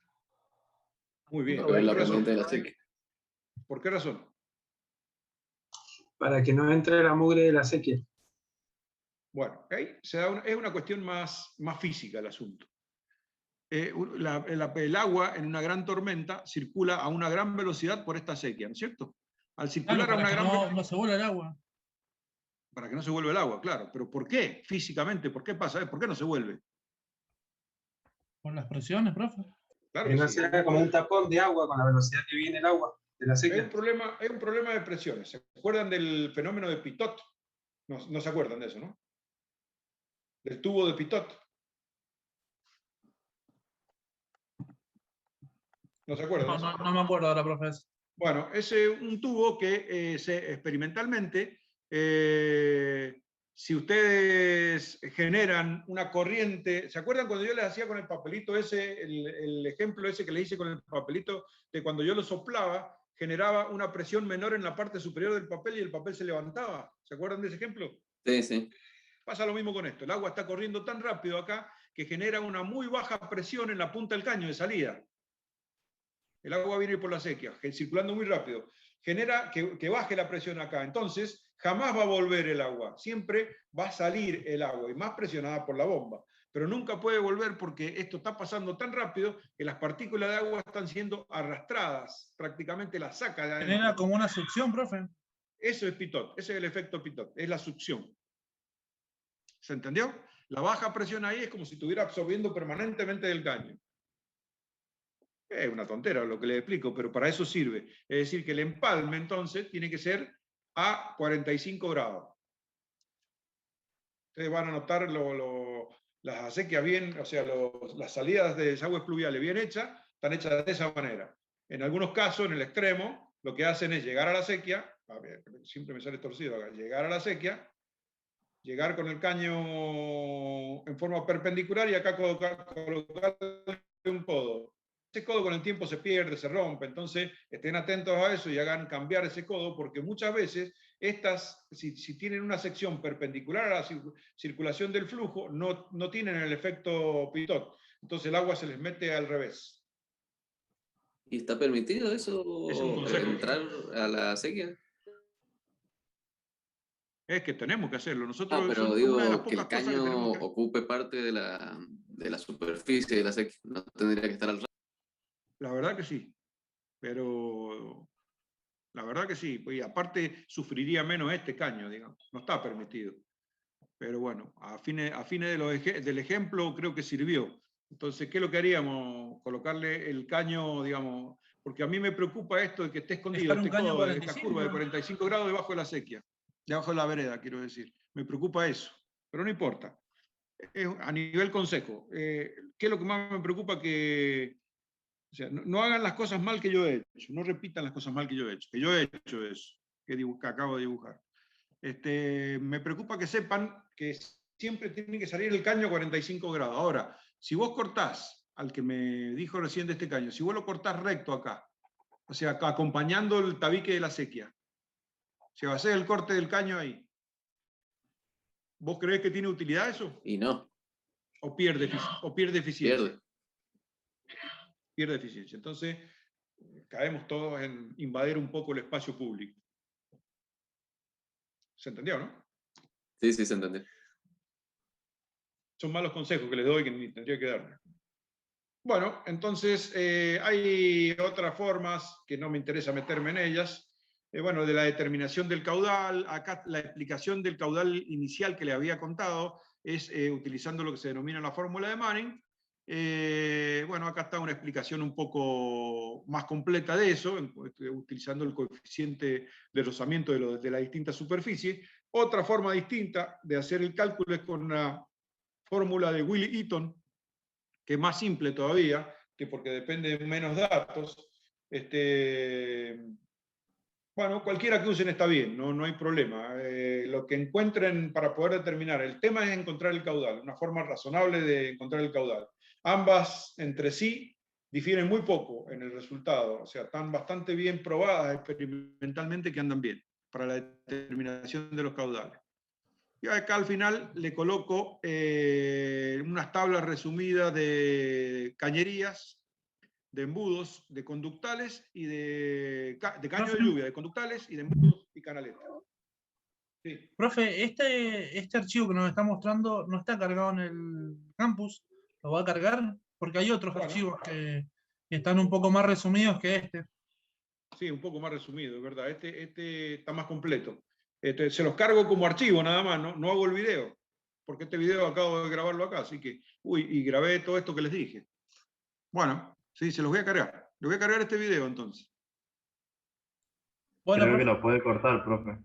Muy bien. Para ver la ¿Por qué razón? pendiente de la sequía. ¿Por qué razón? Para que no entre la mugre de la sequía. Bueno, ahí es una cuestión más física el asunto. El agua en una gran tormenta circula a una gran velocidad por esta sequía, ¿no es cierto? Al circular Claro, a una para que gran velocidad. no se vuelva el agua. Para que no se vuelva el agua, claro. Pero ¿por qué? Físicamente, ¿por qué pasa? ¿Por qué no se vuelve? Por las presiones, profe. Claro Que que no sí. sea como un tapón de agua con la velocidad que viene el agua de la Es sequía. un problema de presiones. ¿Se acuerdan del fenómeno de Pitot? No se acuerdan de eso, ¿no? Del tubo de Pitot. ¿No se acuerdan? No me acuerdo ahora, profe. Bueno, es un tubo que experimentalmente, si ustedes generan una corriente, ¿se acuerdan cuando yo les hacía con el papelito ese, el ejemplo ese que le hice con el papelito, de cuando yo lo soplaba, generaba una presión menor en la parte superior del papel y el papel se levantaba? ¿Se acuerdan de ese ejemplo? Sí, sí. Pasa lo mismo con esto. El agua está corriendo tan rápido acá que genera una muy baja presión en la punta del caño de salida. El agua viene por la sequía, circulando muy rápido. Genera que baje la presión acá. Entonces, jamás va a volver el agua. Siempre va a salir el agua y más presionada por la bomba. Pero nunca puede volver porque esto está pasando tan rápido que las partículas de agua están siendo arrastradas. Prácticamente las saca de adentro. Genera como una succión, profe. Eso es Pitot. Ese es el efecto Pitot. Es la succión. ¿Se entendió? La baja presión ahí es como si estuviera absorbiendo permanentemente del caño. Es una tontera lo que le explico, pero para eso sirve. Es decir, que el empalme entonces tiene que ser a 45 grados. Ustedes van a notar las acequias bien, o sea, las salidas de desagües pluviales bien hechas, están hechas de esa manera. En algunos casos, en el extremo, lo que hacen es llegar a la sequía, a ver, siempre me sale torcido acá, llegar a la sequía, llegar con el caño en forma perpendicular y acá colocarle un codo. Ese codo con el tiempo se pierde, se rompe, entonces estén atentos a eso y hagan cambiar ese codo, porque muchas veces estas, si tienen una sección perpendicular a la circulación del flujo, no tienen el efecto Pitot, entonces el agua se les mete al revés. ¿Y está permitido eso, Es un consejo. entrar a la sequía? Es que tenemos que hacerlo. Nosotros pero somos una de las digo que el pocas cosas que caño tenemos que... ocupe parte de la superficie de la sequía, no tendría que estar al ras. La verdad que sí, pero la verdad que sí, y aparte sufriría menos este caño, digamos, no está permitido. Pero bueno, a fines del ejemplo creo que sirvió. Entonces, ¿qué es lo que haríamos? Colocarle el caño, digamos, porque a mí me preocupa esto de que esté escondido Dejar un este caño codo, esta 45. curva de 45 grados debajo de la sequía, debajo de la vereda, quiero decir. Me preocupa eso, pero no importa. A nivel consejo, ¿qué es lo que más me preocupa? Que o sea, no hagan las cosas mal que yo he hecho, no repitan las cosas mal que yo he hecho, eso, que acabo de dibujar. Me preocupa que sepan que siempre tiene que salir el caño a 45 grados. Ahora, si vos cortás, al que me dijo recién de este caño, si vos lo cortás recto acá, o sea, acompañando el tabique de la sequía, se va a hacer el corte del caño ahí. ¿Vos creés que tiene utilidad eso? Y no. ¿O pierde eficiencia? Pierde eficiencia. Entonces, caemos todos en invadir un poco el espacio público. ¿Se entendió, no? Sí, se entendió. Son malos consejos que les doy que ni tendría que darme. Bueno, entonces hay otras formas que no me interesa meterme en ellas. Bueno, de la determinación del caudal. Acá la explicación del caudal inicial que le había contado es utilizando lo que se denomina la fórmula de Manning. Bueno, acá está una explicación un poco más completa de eso, utilizando el coeficiente de rozamiento de la distinta superficie. Otra forma distinta de hacer el cálculo es con una fórmula de Willie-Eaton, que es más simple todavía, que porque depende de menos datos. Bueno, cualquiera que usen está bien, no hay problema. Lo que encuentren para poder determinar, el tema es encontrar el caudal, una forma razonable de encontrar el caudal. Ambas entre sí difieren muy poco en el resultado, o sea, están bastante bien probadas experimentalmente que andan bien para la determinación de los caudales. Y acá al final le coloco unas tablas resumidas de cañerías de embudos, de conductales y de caño de Profe. lluvia, de conductales y de embudos y canaletas. Sí. Profe, este archivo que nos está mostrando no está cargado en el campus. ¿Lo va a cargar? Porque hay otros Bueno. archivos que están un poco más resumidos que este. Sí, un poco más resumido, es verdad. Este está más completo. Se los cargo como archivo nada más, no hago el video, porque este video acabo de grabarlo acá, así que, y grabé todo esto que les dije. Bueno, sí, se los voy a cargar. Les voy a cargar este video entonces. Bueno, Creo que profe. lo puede cortar, profe.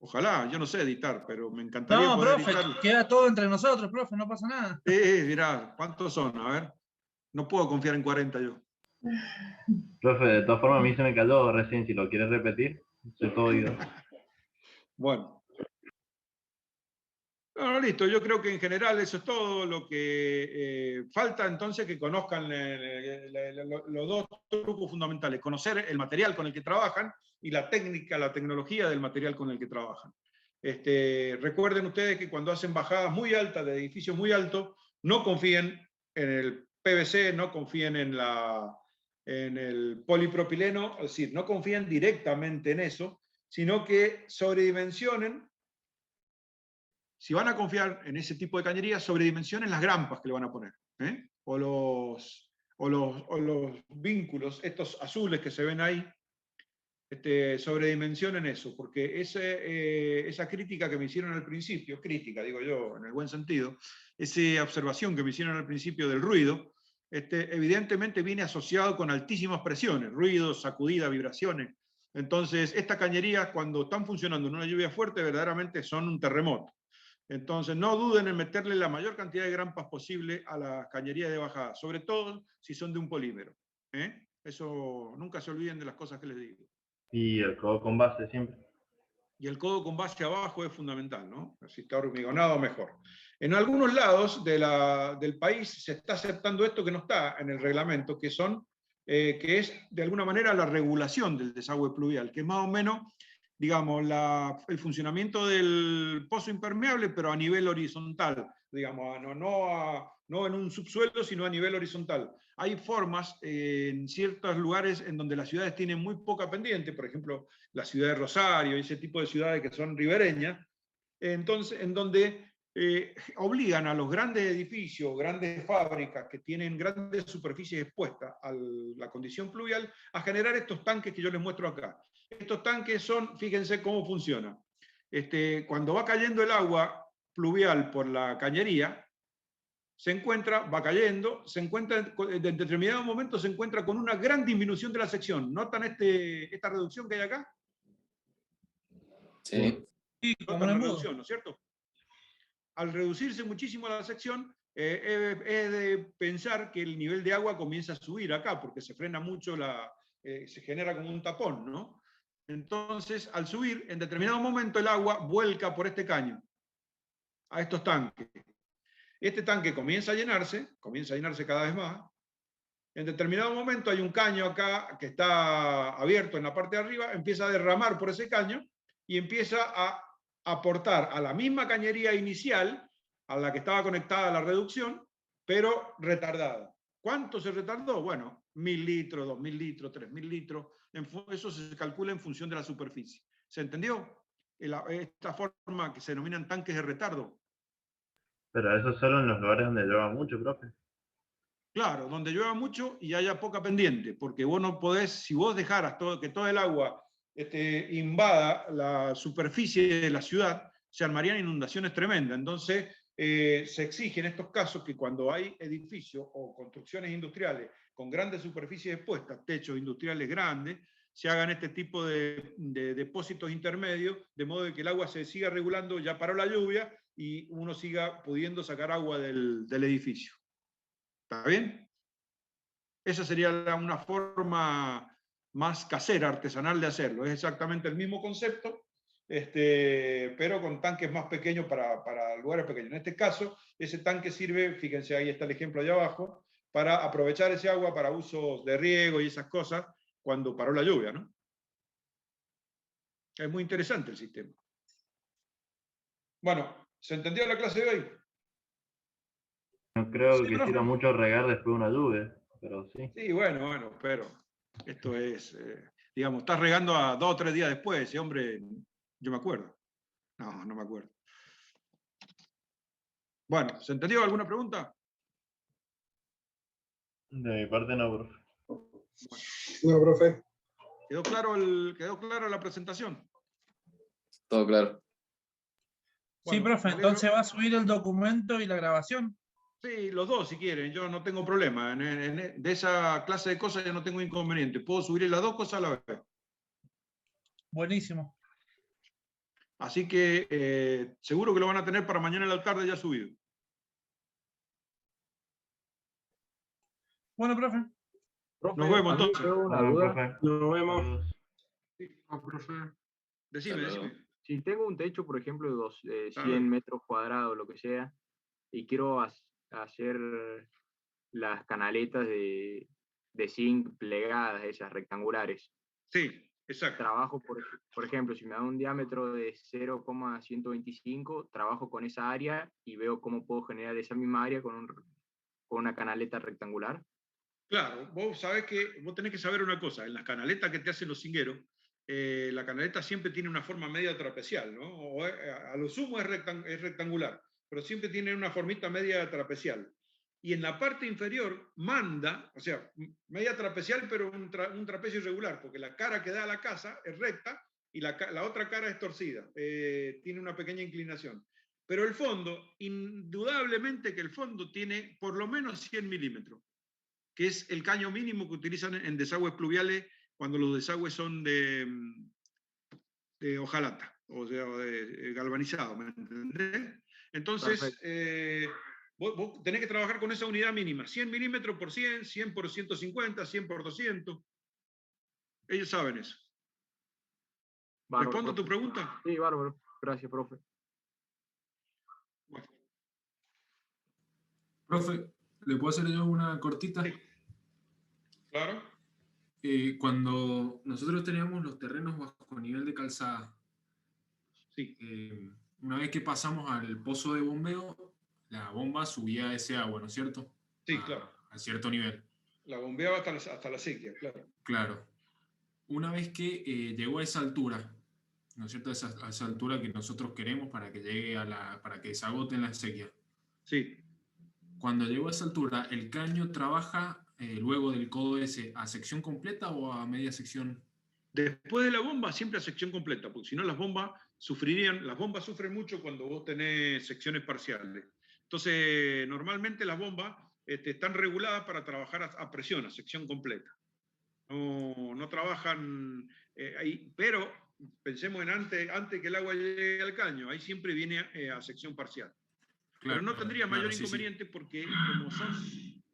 Ojalá, yo no sé editar, pero me encantaría No, poder profe, editarlo. queda todo entre nosotros, profe, no pasa nada. Mirá, ¿cuántos son? A ver. No puedo confiar en 40 yo. Profe, de todas formas a mí se me cayó recién, si lo quieres repetir, soy todo oído. Bueno. No, listo, yo creo que en general eso es todo lo que falta entonces que conozcan los dos trucos fundamentales, conocer el material con el que trabajan y la técnica, la tecnología del material con el que trabajan. Recuerden ustedes que cuando hacen bajadas muy altas de edificios muy altos, no confíen en el PVC, no confíen en el polipropileno, es decir, no confíen directamente en eso, sino que sobredimensionen. Si van a confiar en ese tipo de cañería, sobredimensionen las grampas que le van a poner, ¿eh? o los vínculos, estos azules que se ven ahí, sobredimensionen eso, porque esa crítica que me hicieron al principio, crítica, digo yo, en el buen sentido, esa observación que me hicieron al principio del ruido, evidentemente viene asociado con altísimas presiones, ruidos, sacudidas, vibraciones. Entonces, estas cañerías, cuando están funcionando en una lluvia fuerte, verdaderamente son un terremoto. Entonces, no duden en meterle la mayor cantidad de grampas posible a las cañerías de bajada, sobre todo si son de un polímero. Eso, nunca se olviden de las cosas que les digo. Y el codo con base siempre. Y el codo con base abajo es fundamental, ¿no? Si está hormigonado, mejor. En algunos lados del país se está aceptando esto que no está en el reglamento, que es de alguna manera la regulación del desagüe pluvial, que es más o menos, digamos, el funcionamiento del pozo impermeable, pero a nivel horizontal, digamos, no en un subsuelo, sino a nivel horizontal. Hay formas en ciertos lugares en donde las ciudades tienen muy poca pendiente, por ejemplo, la ciudad de Rosario y ese tipo de ciudades que son ribereñas, entonces, en donde obligan a los grandes edificios, grandes fábricas que tienen grandes superficies expuestas a la condición pluvial, a generar estos tanques que yo les muestro acá. Estos tanques son, fíjense cómo funciona. Cuando va cayendo el agua pluvial por la cañería, va cayendo, en determinado momento se encuentra con una gran disminución de la sección. ¿Notan esta reducción que hay acá? Sí. Notan la reducción, ¿no es cierto? Al reducirse muchísimo la sección, es de pensar que el nivel de agua comienza a subir acá, porque se frena mucho, se genera como un tapón, ¿no? Entonces, al subir, en determinado momento el agua vuelca por este caño a estos tanques. Este tanque comienza a llenarse cada vez más. En determinado momento hay un caño acá que está abierto en la parte de arriba, empieza a derramar por ese caño y empieza a aportar a la misma cañería inicial a la que estaba conectada la reducción, pero retardada. ¿Cuánto se retardó? Bueno, 1000 litros, 2000 litros, 3000 litros. Eso se calcula en función de la superficie. ¿Se entendió? Esta forma que se denominan tanques de retardo. Pero eso solo en los lugares donde llueva mucho, profe. Claro, donde llueva mucho y haya poca pendiente, porque vos no podés, si vos dejaras que todo el agua invada la superficie de la ciudad, se armarían inundaciones tremendas. Entonces, se exige en estos casos que cuando hay edificios o construcciones industriales con grandes superficies expuestas, techos industriales grandes, se hagan este tipo de depósitos intermedios, de modo de que el agua se siga regulando, ya paró la lluvia, y uno siga pudiendo sacar agua del edificio. ¿Está bien? Esa sería una forma más casera, artesanal de hacerlo. Es exactamente el mismo concepto, pero con tanques más pequeños para lugares pequeños. En este caso, ese tanque sirve, fíjense, ahí está el ejemplo allá abajo, para aprovechar ese agua para usos de riego y esas cosas cuando paró la lluvia, ¿no? Es muy interesante el sistema. Bueno, ¿se entendió la clase de hoy? No creo Sí, que profe. sirva mucho regar después de una lluvia. pero sí. Sí, bueno, pero esto es, digamos, estás regando a 2 o 3 días después, ese hombre, yo me acuerdo. No me acuerdo. Bueno, ¿se entendió alguna pregunta? De mi parte no, profe. No, profe. ¿Quedó claro la presentación? Todo claro. Sí, Bueno, profe, me alegro. entonces va a subir el documento y la grabación. Sí, los dos si quieren, yo no tengo problema. De esa clase de cosas yo no tengo inconveniente. Puedo subir las dos cosas a la vez. Buenísimo. Así que seguro que lo van a tener para mañana a la tarde ya subido. Bueno, profe. Nos vemos entonces. Tengo una Bueno, duda. profe. Nos vemos. Saludos. profe. Decime. Si tengo un techo, por ejemplo, de 100 Claro. metros cuadrados, lo que sea, y quiero hacer las canaletas de zinc plegadas, esas rectangulares. Sí, exacto. Trabajo, por ejemplo, si me da un diámetro de 0,125, trabajo con esa área y veo cómo puedo generar esa misma área con una canaleta rectangular. Claro, vos sabés que vos tenés que saber una cosa. En las canaletas que te hacen los zingueros, la canaleta siempre tiene una forma media trapecial, ¿no? O a lo sumo es rectangular, pero siempre tiene una formita media trapecial. Y en la parte inferior manda, o sea, media trapecial, pero un trapecio irregular, porque la cara que da a la casa es recta y la otra cara es torcida, tiene una pequeña inclinación. Pero el fondo, indudablemente que el fondo tiene por lo menos 100 milímetros, que es el caño mínimo que utilizan en desagües pluviales cuando los desagües son de hojalata, o sea, de galvanizado, ¿me entendés? Entonces, vos tenés que trabajar con esa unidad mínima, 100 milímetros por 100, 100 por 150, 100 por 200. Ellos saben eso. Bárbaro, ¿Respondo a tu profe. pregunta? Sí, bárbaro. Gracias, profe. Bueno. Profe, ¿le puedo hacer yo una cortita? Sí. Claro. Cuando nosotros teníamos los terrenos bajo nivel de calzada, sí. Una vez que pasamos al pozo de bombeo, la bomba subía ese agua, ¿no es cierto? Sí, claro. A cierto nivel. La bombeaba hasta la sequía, claro. Claro. Una vez que llegó a esa altura, ¿no es cierto? A esa altura que nosotros queremos para que llegue para que se agote en la sequía. Sí. Cuando llegó a esa altura, ¿el caño trabaja luego del codo ese a sección completa o a media sección? Después de la bomba, siempre a sección completa, porque si no las bombas sufren mucho cuando vos tenés secciones parciales. Entonces, normalmente las bombas están reguladas para trabajar a presión, a sección completa. No trabajan ahí, pero pensemos en antes que el agua llegue al caño, ahí siempre viene a sección parcial. Claro, pero no tendría mayor sí, inconveniente porque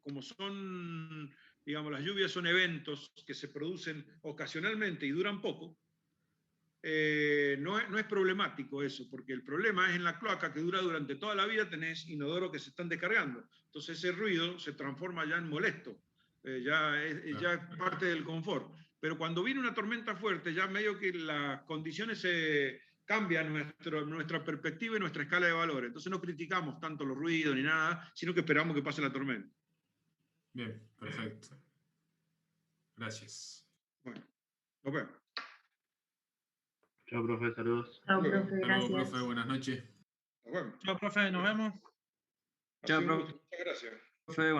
como son, digamos, las lluvias son eventos que se producen ocasionalmente y duran poco, no es problemático eso, porque el problema es en la cloaca que dura durante toda la vida, tenés inodoros que se están descargando. Entonces ese ruido se transforma ya en molesto, ya es parte del confort. Pero cuando viene una tormenta fuerte, ya medio que las condiciones cambian nuestra perspectiva y nuestra escala de valores. Entonces no criticamos tanto los ruidos ni nada, sino que esperamos que pase la tormenta. Bien, perfecto. Gracias. Bueno, nos vemos. Chao, profe, saludos. Chao, profe, Hasta luego, gracias. profe, buenas noches. Nos vemos. Chao, profe, nos vemos. Chao, profe. Muchas gracias. Profe,